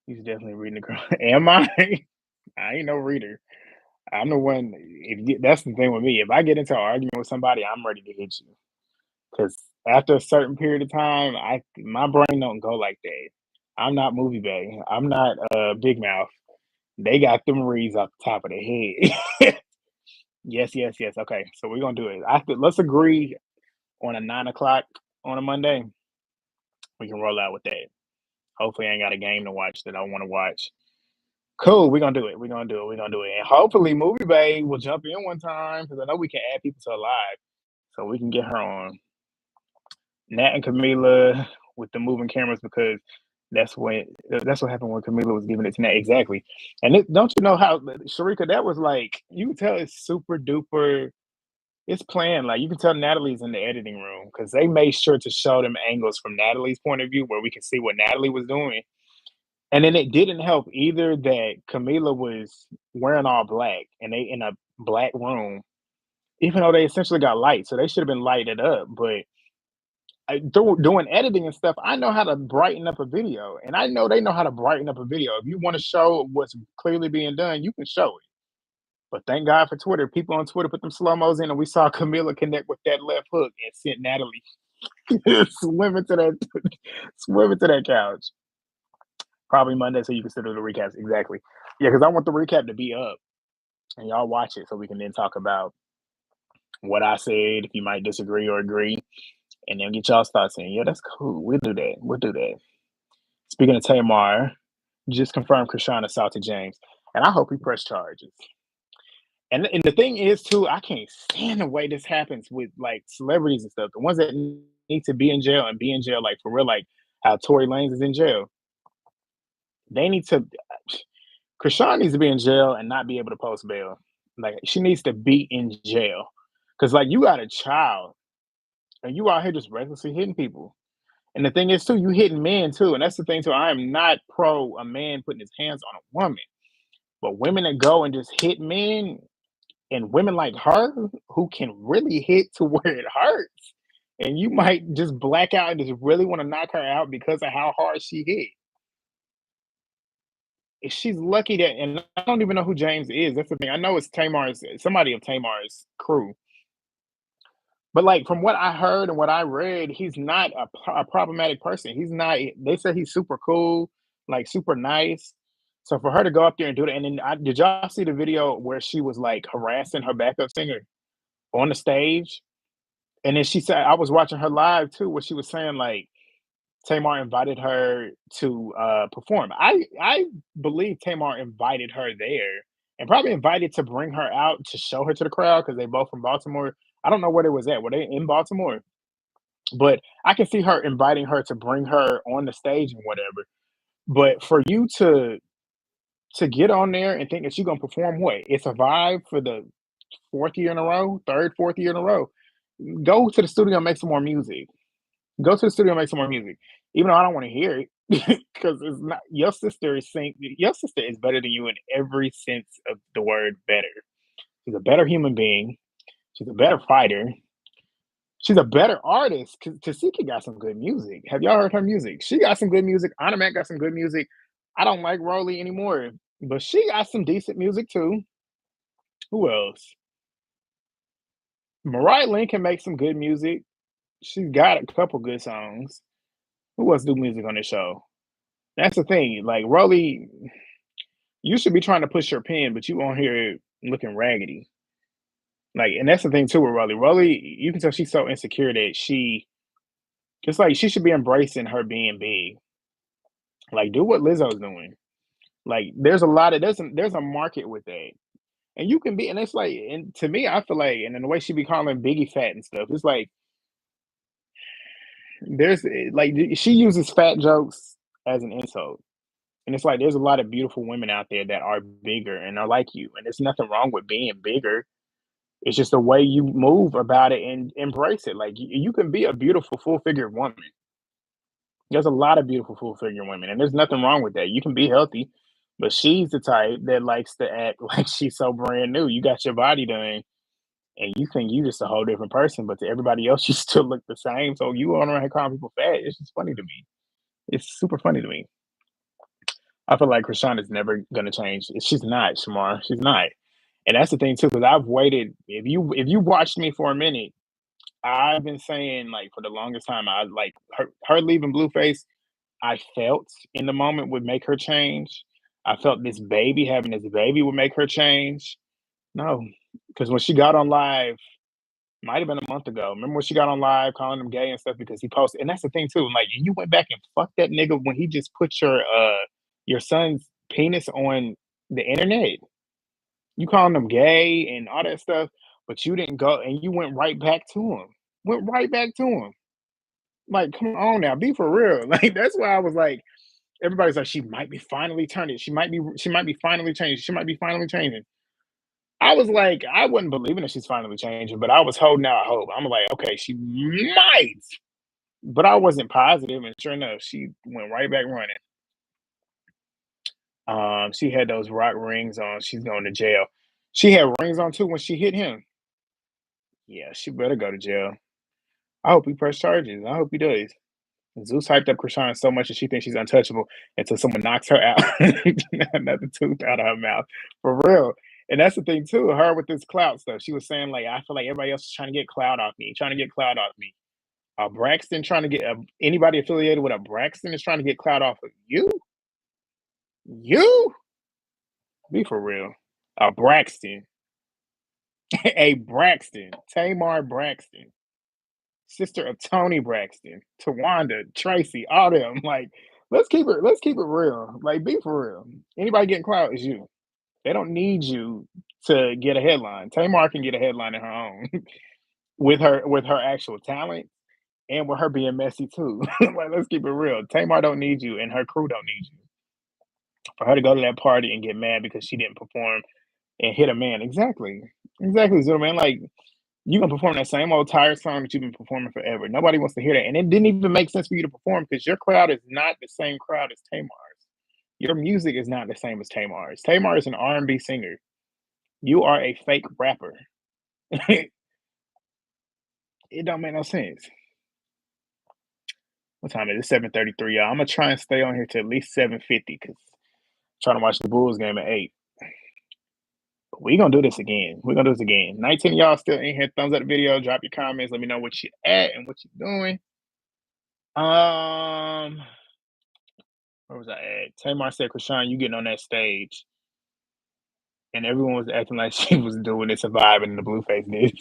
He's definitely reading the crowd. Am I? I ain't no reader. I'm the one. That's the thing with me. If I get into an argument with somebody, I'm ready to hit you. Because after a certain period of time, my brain don't go like that. I'm not movie bay. I'm not Big Mouth. They got them reads off the top of their head. Yes, yes, yes. Okay, so we're gonna do it. Let's agree on a 9 o'clock on a Monday. We can roll out with that. Hopefully, I ain't got a game to watch that I want to watch. Cool, we're gonna do it. We're gonna do it. We're gonna do it. And hopefully Movie Bay will jump in one time because I know we can add people to a live. So we can get her on. Nat and Camila with the moving cameras because that's what happened when Camila was giving it to Nat. Exactly. And don't you know how Sharika, that was like you can tell it's super duper it's planned. Like you can tell Natalie's in the editing room because they made sure to show them angles from Natalie's point of view where we can see what Natalie was doing. And then it didn't help either that Camila was wearing all black and they in a black room, even though they essentially got light. So they should have been lighted up. But doing editing and stuff, I know how to brighten up a video. And I know they know how to brighten up a video. If you want to show what's clearly being done, you can show it. But thank God for Twitter. People on Twitter put them slow-mos in and we saw Camila connect with that left hook and sent Natalie swimming to that swimming to that couch. Probably Monday, so you can do the recaps. Exactly. Yeah, because I want the recap to be up and y'all watch it so we can then talk about what I said, if you might disagree or agree, and then get y'all's thoughts in. Yeah, that's cool. We'll do that. We'll do that. Speaking of Tamar, just confirmed Chrisean assaulted James, and I hope he pressed charges. And the thing is, too, I can't stand the way this happens with like celebrities and stuff. The ones that need to be in jail and be in jail, like for real, like how Tory Lanez is in jail. They need to. Chrisean needs to be in jail and not be able to post bail. Like she needs to be in jail because, like, you got a child and you out here just recklessly hitting people. And the thing is, too, you hitting men too, and that's the thing too. I am not pro a man putting his hands on a woman, but women that go and just hit men, and women like her who can really hit to where it hurts, and you might just black out and just really want to knock her out because of how hard she hit. She's lucky that, and I don't even know who James is. That's the thing. I know it's Tamar's, somebody of Tamar's crew, but like from what I heard and what I read, he's not a problematic person. He's not. They said he's super cool, like super nice. So for her to go up there and do that, and then did y'all see the video where she was like harassing her backup singer on the stage? And then she said, I was watching her live too, where she was saying like Tamar invited her to perform. I believe Tamar invited her there and probably invited to bring her out to show her to the crowd because they both from Baltimore. I don't know where they was at. Were they in Baltimore? But I can see her inviting her to bring her on the stage and whatever. But for you to get on there and think that you're gonna perform what? It's a vibe for the fourth year in a row, third, fourth year in a row. Go to the studio and make some more music. Go to the studio and make some more music. Even though I don't want to hear it, because it's not your sister is saying your sister is better than you in every sense of the word better. She's a better human being. She's a better fighter. She's a better artist. Tasika got some good music. Have y'all heard her music? She got some good music. Anna Mac got some good music. I don't like Rolly anymore, but she got some decent music too. Who else? Mariah Lynn can make some good music. She's got a couple good songs. Who else do music on this show? That's the thing. Like Rolly, you should be trying to push your pen, but you on here looking raggedy. Like, and that's the thing too with Rolly. Rolly, you can tell she's so insecure that it's like she should be embracing her being big. Like, do what Lizzo's doing. Like, there's a lot of there's a market with that. And you can be, and it's like, and to me, I feel like, and in the way she be calling Biggie fat and stuff, it's like there's like she uses fat jokes as an insult. And it's like there's a lot of beautiful women out there that are bigger and are like you, and there's nothing wrong with being bigger. It's just the way you move about it and embrace it. Like you can be a beautiful full figure woman. There's a lot of beautiful full figure women, and there's nothing wrong with that. You can be healthy, but she's the type that likes to act like she's so brand new. You got your body done, and you think you just a whole different person, but to everybody else, you still look the same. So you going around here calling people fat. It's just funny to me. It's super funny to me. I feel like Krishan is never gonna change. She's not, Shamar. She's not. And that's the thing too, because I've waited. If you watched me for a minute, I've been saying like for the longest time, I like her leaving Blueface. I felt in the moment would make her change. I felt this baby having this baby would make her change. No, because when she got on live, might have been a month ago. Remember when she got on live calling him gay and stuff because he posted, and that's the thing too. Like you went back and fucked that nigga when he just put your son's penis on the internet. You calling him gay and all that stuff, but you didn't go and you went right back to him. Went right back to him. Like, come on now, be for real. Like that's why I was like, everybody's like, she might be finally turning. She might be finally changing. She might be finally changing. I was like, I wasn't believing that she's finally changing, but I was holding out hope. I'm like, okay, she might, but I wasn't positive, and sure enough, she went right back running. She had those rock rings on. She's going to jail. She had rings on too when she hit him. Yeah, she better go to jail. I hope he press charges. I hope he does. Zeus hyped up Krishan so much that she thinks she's untouchable until someone knocks her out, another tooth out of her mouth, for real. And that's the thing too. Her with this clout stuff, she was saying like, I feel like everybody else is trying to get clout off me, trying to get clout off me. Braxton trying to get anybody affiliated with a Braxton is trying to get clout off of you. You be for real. A Braxton, a Braxton, Tamar Braxton, sister of Tony Braxton, Tawanda, Tracy, all them. Like, let's keep it real. Like, be for real. Anybody getting clout is you. They don't need you to get a headline. Tamar can get a headline in her own with her actual talent and with her being messy too. Like, let's keep it real. Tamar don't need you, and her crew don't need you. For her to go to that party and get mad because she didn't perform and hit a man, exactly, exactly, Zero man. Like you gonna perform that same old tired song that you've been performing forever. Nobody wants to hear that, and it didn't even make sense for you to perform because your crowd is not the same crowd as Tamar's. Your music is not the same as Tamar's. Tamar is an R&B singer. You are a fake rapper. It don't make no sense. What time is it? 7:33, y'all. I'm gonna try and stay on here till at least 7:50 because I'm trying to watch the Bulls game at 8. But we gonna do this again. We're gonna do this again. 19 of y'all still in here. Thumbs up the video. Drop your comments. Let me know what you at and what you doing. Um, where was I at? Tamar said, Krishan, you getting on that stage. And everyone was acting like she was doing it, surviving the Blueface did.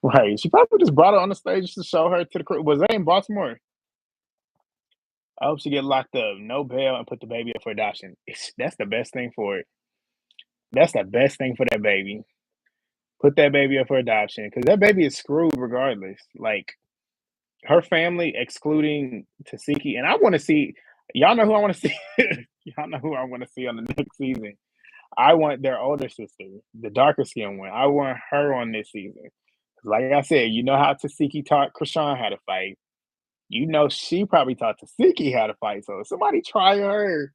Right. She probably just brought her on the stage to show her to the crew. Was that in Baltimore? I hope she get locked up, no bail, and put the baby up for adoption. That's the best thing for it. That's the best thing for that baby. Put that baby up for adoption because that baby is screwed regardless. Like her family, excluding Tasiki, and I want to see. Y'all know who I want to see. Y'all know who I want to see on the next season. I want their older sister, the darker skinned one. I want her on this season. Like I said, you know how Tasiki taught Krishan how to fight. You know she probably taught Tasiki how to fight. So if somebody try her,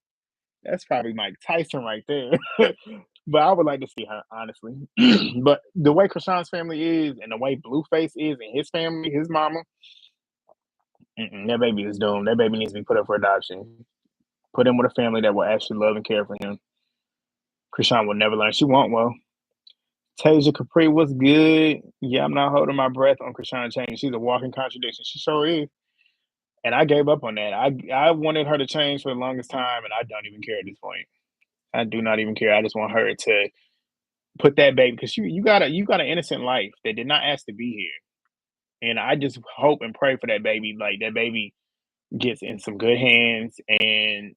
that's probably Mike Tyson right there. But I would like to see her, honestly. But the way Krishan's family is and the way Blueface is and his family, his mama, that baby is doomed. That baby needs to be put up for adoption. Put him with a family that will actually love and care for him. Krishan will never learn. She won't, well. Tasia Capri was good. Yeah, I'm not holding my breath on Krishan change. She's a walking contradiction. She sure is. And I gave up on that. I wanted her to change for the longest time, and I don't even care at this point. I do not even care. I just want her to put that baby because you got an innocent life that did not ask to be here. And I just hope and pray for that baby. Like that baby gets in some good hands and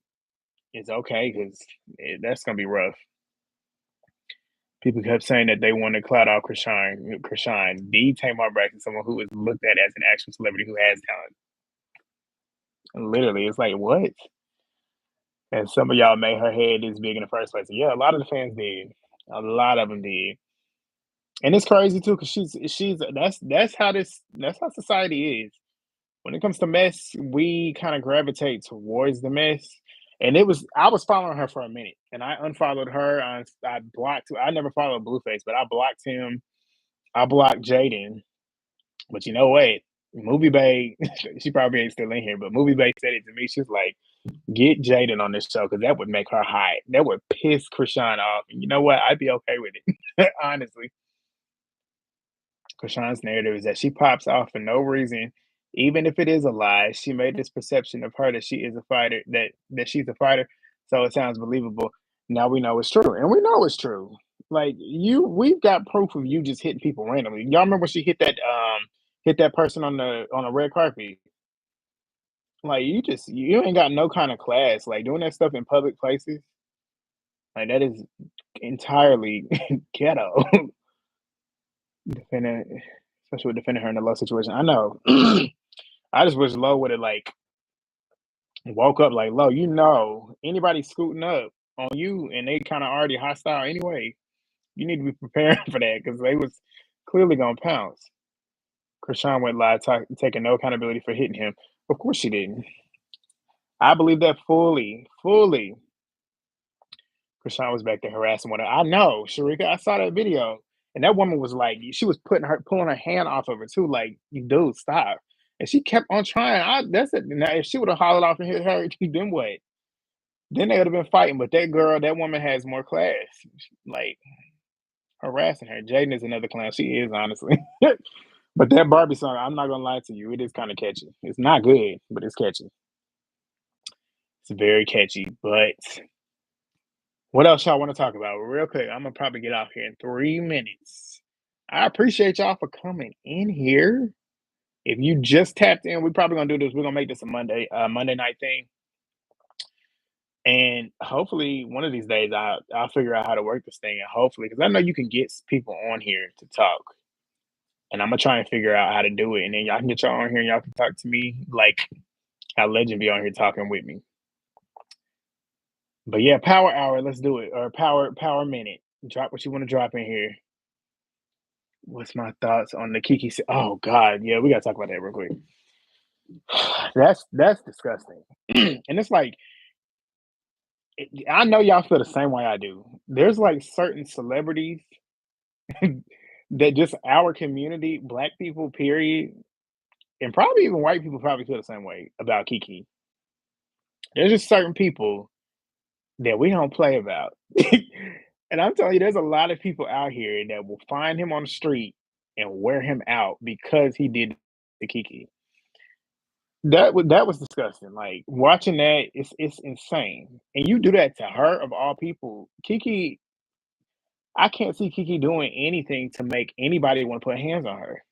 it's okay because that's gonna be rough. People kept saying that they want to cloud out Krishan, the Tamar Braxton, someone who is looked at as an actual celebrity who has talent. And literally, it's like what? And some of y'all made her head this big in the first place. Yeah, a lot of the fans did. A lot of them did. And it's crazy too, because she's that's how society is. When it comes to mess, we kind of gravitate towards the mess. And I was following her for a minute, and I unfollowed her. I blocked. I never followed Blueface, but I blocked him. I blocked Jaden. But you know what? Movie Bay, she probably ain't still in here, but Movie Bay said it to me. She's like, "Get Jaden on this show because that would make her hot. That would piss Chrisean off." And you know what? I'd be okay with it, honestly. Krishan's narrative is that she pops off for no reason, even if it is a lie. She made this perception of her that she is a fighter, that she's a fighter, so it sounds believable. Now we know it's true, and we know it's true. Like we've got proof of you just hitting people randomly. Y'all remember when she hit that person on a red carpet? Like you ain't got no kind of class. Like doing that stuff in public places, like that is entirely ghetto. Defending, especially with defending her in a low situation. I know. I just wish Low would have like woke up like Low. Anybody scooting up on you, and they kind of already hostile anyway. You need to be preparing for that because they was clearly gonna pounce. Krishan went live taking no accountability for hitting him. Of course she didn't. I believe that fully, fully. Krishan was back there harassing one. I know, Sharika. I saw that video, and that woman was like, she was pulling her hand off of her too. Like, dude, stop. And she kept on trying. That's it. Now, if she would have hollered off and hit her, then what? Then they would have been fighting. But that woman has more class. Like harassing her. Jaden is another clown. She is honestly. But that Barbie song, I'm not gonna lie to you, it is kind of catchy. It's not good, but it's catchy. It's very catchy. But what else y'all want to talk about? Real quick, I'm gonna probably get off here in 3 minutes. I appreciate y'all for coming in here. If you just tapped in, we're probably gonna do this. We're gonna make this a Monday night thing, and hopefully one of these days I'll figure out how to work this thing. And hopefully, because I know you can get people on here to talk, and I'm gonna try and figure out how to do it. And then y'all can get y'all on here and y'all can talk to me like how Legend be on here talking with me. But yeah, power hour, let's do it. Or power minute. Drop what you want to drop in here. What's my thoughts on the Kiki? Oh God, yeah, we gotta talk about that real quick. That's disgusting. And it's like I know y'all feel the same way I do. There's like certain celebrities that just our community, black people, period, and probably even white people probably feel the same way about Kiki. There's just certain people that we don't play about. And I'm telling you, there's a lot of people out here that will find him on the street and wear him out because he did the Kiki. That was disgusting. Like watching that, it's insane. And you do that to her of all people. Kiki, I can't see Kiki doing anything to make anybody want to put hands on her.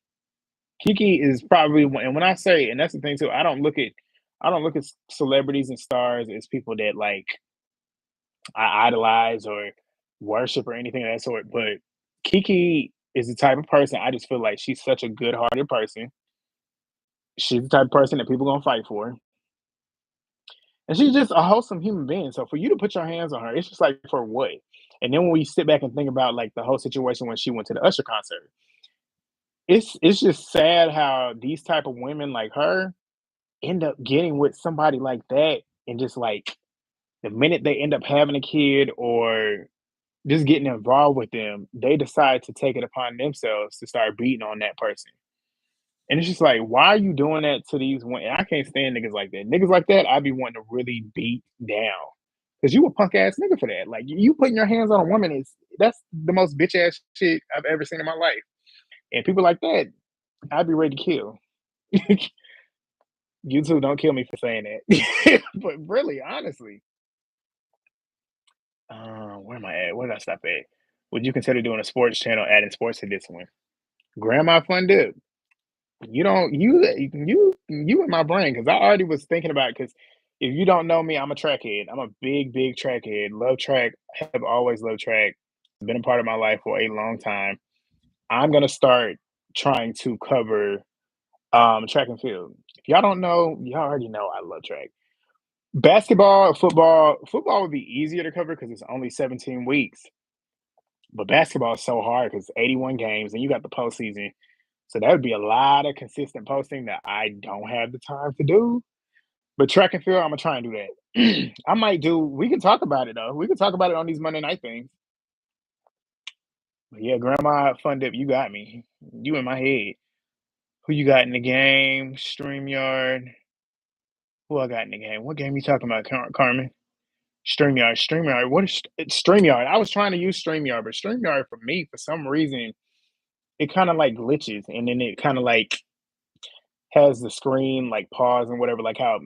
Kiki is probably and when I say, and that's the thing too, I don't look at celebrities and stars as people that like I idolize or worship or anything of that sort. But Kiki is the type of person I just feel like she's such a good hearted person. She's the type of person that people gonna fight for. And she's just a wholesome human being. So for you to put your hands on her, it's just like for what? And then when we sit back and think about like the whole situation when she went to the Usher concert, it's just sad how these type of women like her end up getting with somebody like that, and just like the minute they end up having a kid or just getting involved with them, they decide to take it upon themselves to start beating on that person. And it's just like, why are you doing that to these women? I can't stand niggas like that. Niggas like that, I'd be wanting to really beat down. Cause you a punk ass nigga for that. Like you putting your hands on a woman that's the most bitch ass shit I've ever seen in my life. And people like that, I'd be ready to kill. YouTube, don't kill me for saying that. But really, honestly, where am I at? Where did I stop at? Would you consider doing a sports channel, adding sports to this one? Grandma Fun Dip. You don't you in my brain because I already was thinking about because if you don't know me, I'm a trackhead. I'm a big trackhead. Love track. Have always loved track. Been a part of my life for a long time. I'm gonna start trying to cover track and field. If y'all don't know, y'all already know I love track. Basketball, football would be easier to cover because it's only 17 weeks. But basketball is so hard because 81 games and you got the postseason. So that would be a lot of consistent posting that I don't have the time to do. But track and field, I'm gonna try and do that. I might do. We can talk about it though. We can talk about it on these Monday night things. But yeah, Grandma Fun Dip, you got me. You in my head. Who you got in the game? StreamYard. Who I got in the game? What game you talking about, Carmen? StreamYard. StreamYard. What is it's StreamYard? I was trying to use StreamYard, but StreamYard for me, for some reason, it kind of like glitches, and then it kind of like has the screen like pause and whatever. Like how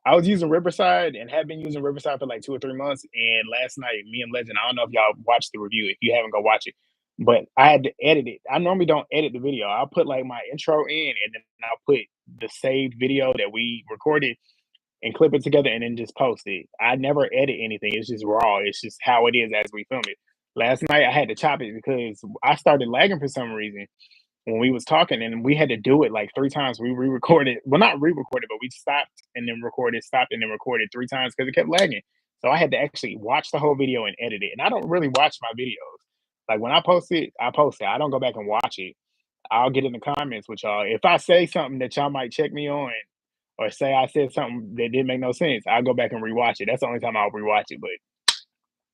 I was using Riverside and have been using Riverside for like 2 or 3 months. And last night, me and Legend, I don't know if y'all watched the review. If you haven't, go watch it. But I had to edit it. I normally don't edit the video. I'll put like my intro in and then I'll put the saved video that we recorded and clip it together and then just post it. I never edit anything. It's just raw. It's just how it is as we film it. Last night I had to chop it because I started lagging for some reason when we was talking and we had to do it like 3 times. We re-recorded, well, not re-recorded, but we stopped and then recorded, stopped and then recorded 3 times because it kept lagging. So I had to actually watch the whole video and edit it. And I don't really watch my videos. Like when I post it, I post it. I don't go back and watch it. I'll get in the comments with y'all. If I say something that y'all might check me on, or say I said something that didn't make no sense, I'll go back and rewatch it. That's the only time I'll rewatch it. But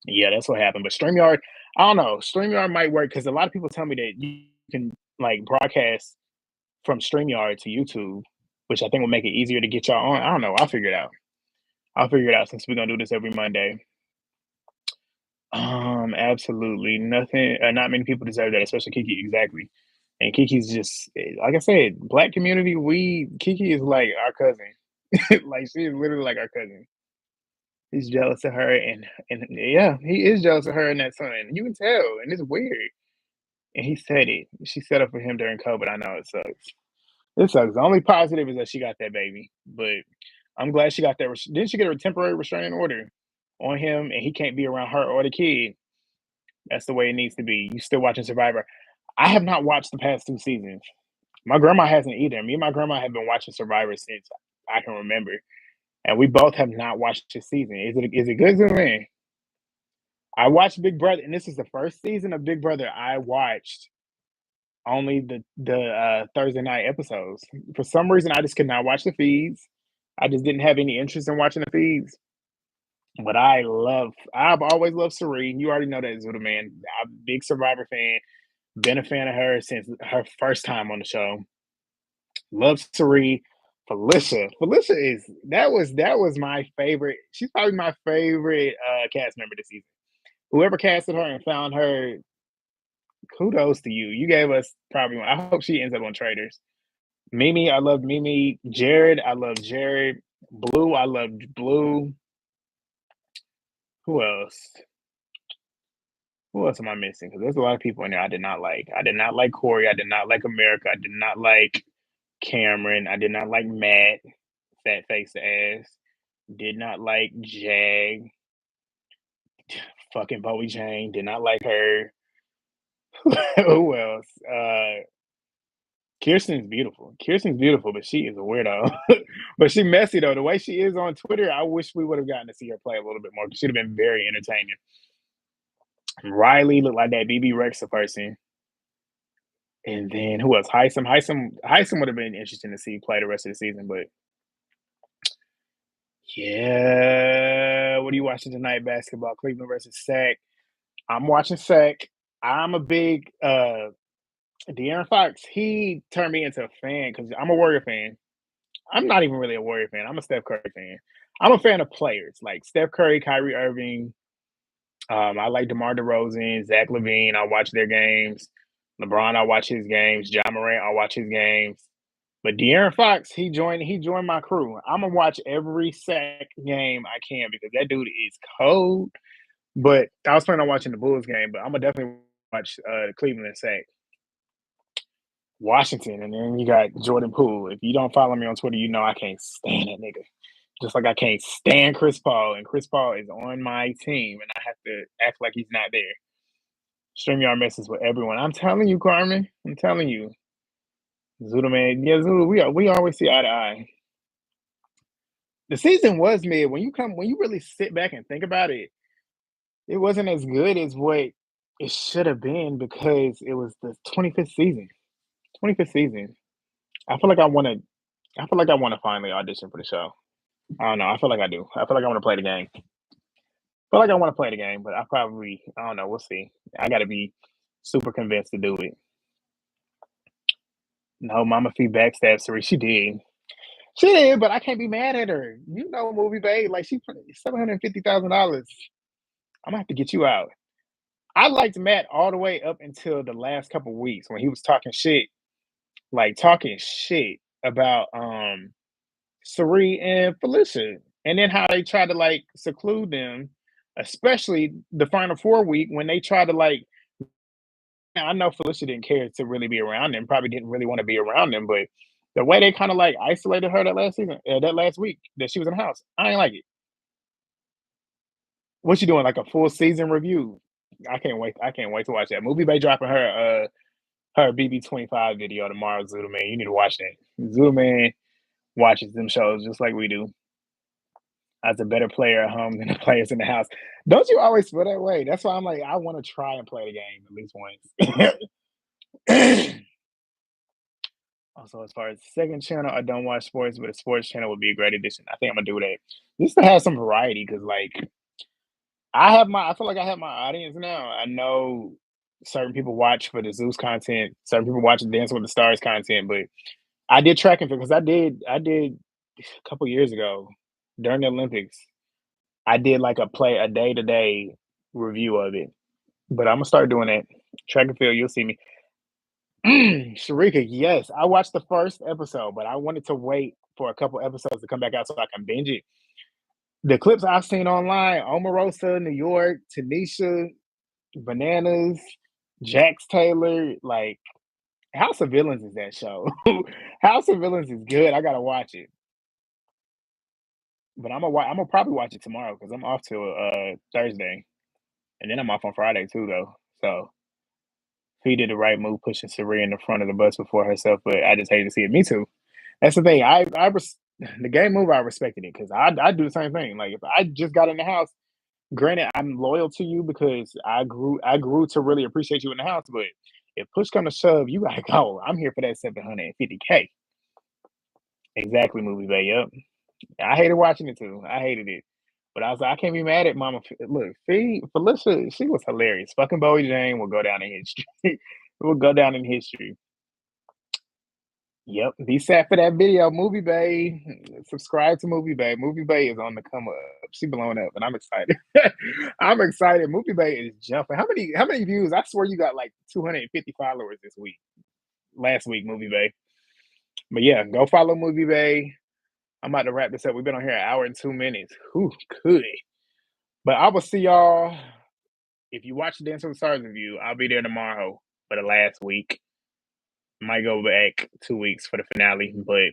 yeah, that's what happened. But StreamYard, I don't know. StreamYard might work because a lot of people tell me that you can like broadcast from StreamYard to YouTube, which I think will make it easier to get y'all on. I don't know. I'll figure it out. I'll figure it out since we're gonna do this every Monday. Absolutely nothing. Not many people deserve that, especially Kiki. Exactly. And Kiki's just like I said, black community. Kiki is like our cousin. Like she is literally like our cousin. He's jealous of her, and yeah, he is jealous of her and that son. You can tell, and it's weird. And he said it. She set up for him during COVID. I know it sucks. It sucks. The only positive is that she got that baby, but I'm glad she got that. Didn't she get a temporary restraining order on him, and he can't be around her or the kid? That's the way it needs to be. You still watching Survivor? I have not watched the past 2 seasons. My grandma hasn't either. Me and my grandma have been watching Survivor since I can remember, and we both have not watched this season. Is it good, man? I watched Big Brother, and this is the first season of Big Brother I watched only the Thursday night episodes. For some reason, I just could not watch the feeds. I just didn't have any interest in watching the feeds. But I've always loved Serene. You already know that, Zuda man. I'm a big Survivor fan. Been a fan of her since her first time on the show. Love Serene. Felicia is that was my favorite. She's probably my favorite cast member this season. Whoever casted her and found her, kudos to you. You gave us probably one. I hope she ends up on Traders. Mimi, I love Mimi. Jared, I love Jared. Blue, I loved Blue. Who else? Who else am I missing? Because there's a lot of people in there I did not like. I did not like Corey. I did not like America. I did not like Cameron. I did not like Matt, fat face ass. Did not like Jag. Fucking Bowie Jane. Did not like her. Who else? Kirsten's beautiful. Kirsten's beautiful, but she is a weirdo. But she messy though. The way she is on Twitter, I wish we would have gotten to see her play a little bit more. She'd have been very entertaining. Riley looked like that BB Rexa person. And then who else? Heisem would have been interesting to see play the rest of the season, but yeah. What are you watching tonight? Basketball, Cleveland versus Sac. I'm watching Sac. I'm a big De'Aaron Fox. He turned me into a fan because I'm a Warrior fan. I'm not even really a Warrior fan. I'm a Steph Curry fan. I'm a fan of players like Steph Curry, Kyrie Irving. I like DeMar DeRozan, Zach LaVine. I watch their games. LeBron, I watch his games. John Morant, I watch his games. But De'Aaron Fox, he joined my crew. I'm gonna watch every Sac game I can because that dude is cold. But I was planning on watching the Bulls game, but I'm gonna definitely watch Cleveland and Sac. Washington, and then you got Jordan Poole. If you don't follow me on Twitter, you know I can't stand that nigga. Just like I can't stand Chris Paul, and Chris Paul is on my team, and I have to act like he's not there. StreamYard messes with everyone. I'm telling you, Carmen. I'm telling you. Zuda man. Yeah, Zuda, we always see eye to eye. The season was mid. When you really sit back and think about it, it wasn't as good as what it should have been because it was the 25th season. 25th season. I feel like I want to. I feel like I want to finally audition for the show. I don't know. I feel like I do. I feel like I want to play the game. I feel like I want to play the game, but I probably. I don't know. We'll see. I got to be super convinced to do it. No, Mama Fee backstab Sari. She did. She did, but I can't be mad at her. You know, movie babe. Like she $750,000. I'm gonna have to get you out. I liked Matt all the way up until the last couple weeks when he was talking shit, like talking shit about Sari and Felicia, and then how they tried to like seclude them, especially the final 4 week when they tried to like. I know Felicia didn't care to really be around them, probably didn't really want to be around them, but the way they kind of like isolated her that last season, that last week that she was in the house, I ain't like it. What you doing? Like a full season review? I can't wait. I can't wait to watch that. Movie Bay dropping her BB 25 video tomorrow, Zuda Man. You need to watch that. Zuda Man watches them shows just like we do. As a better player at home than the players in the house. Don't you always feel that way? That's why I'm like, I want to try and play the game at least once. Also, as far as the second channel, I don't watch sports, but a sports channel would be a great addition. I think I'm gonna do that just to have some variety because, like, I feel like I have my audience now. I know certain people watch for the Zeus content, certain people watch the Dance with the Stars content, but I did track and field because I did a couple years ago during the Olympics. I did like a day to day review of it, but I'm gonna start doing that. Track and field, you'll see me. Sharika, yes, I watched the first episode, but I wanted to wait for a couple episodes to come back out so I can binge it. The clips I've seen online, Omarosa, New York, Tanisha, Bananas, Jax Taylor, like House of Villains is that show. House of Villains is good. I gotta watch it, but I'm gonna probably watch it tomorrow because I'm off till Thursday, and then I'm off on Friday too, though. So he did the right move pushing Sari in the front of the bus before herself, but I just hate to see it. Me too. That's the thing. The game move. I respected it because I do the same thing. Like if I just got in the house, granted I'm loyal to you because I grew to really appreciate you in the house, but if push come to shove, you gotta go. I'm here for that 750K. Exactly, movie bay. Yep. I hated watching it too. I hated it. But I was like, I can't be mad at Mama. Look, Felicia, she was hilarious. Fucking Bowie Jane will go down in history. It will go down in history. Yep. Be sad for that video, Movie Bay. Subscribe to Movie Bay. Movie Bay is on the come up. She blowing up, and I'm excited. I'm excited. Movie Bay is jumping. How many views? I swear you got like 250 followers this week. Last week, Movie Bay. But yeah, go follow Movie Bay. I'm about to wrap this up. We've been on here an hour and 2 minutes. Whew, good. But I will see y'all. If you watch the Dance with the Stars review, I'll be there tomorrow for the last week. Might go back 2 weeks for the finale. But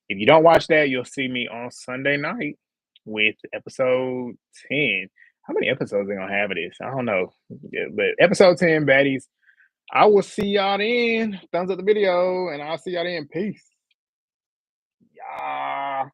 if you don't watch that, you'll see me on Sunday night with episode 10. How many episodes are gonna have of this? I don't know. Yeah, but episode 10, Baddies. I will see y'all then. Thumbs up the video, and I'll see y'all then. Peace. Yeah.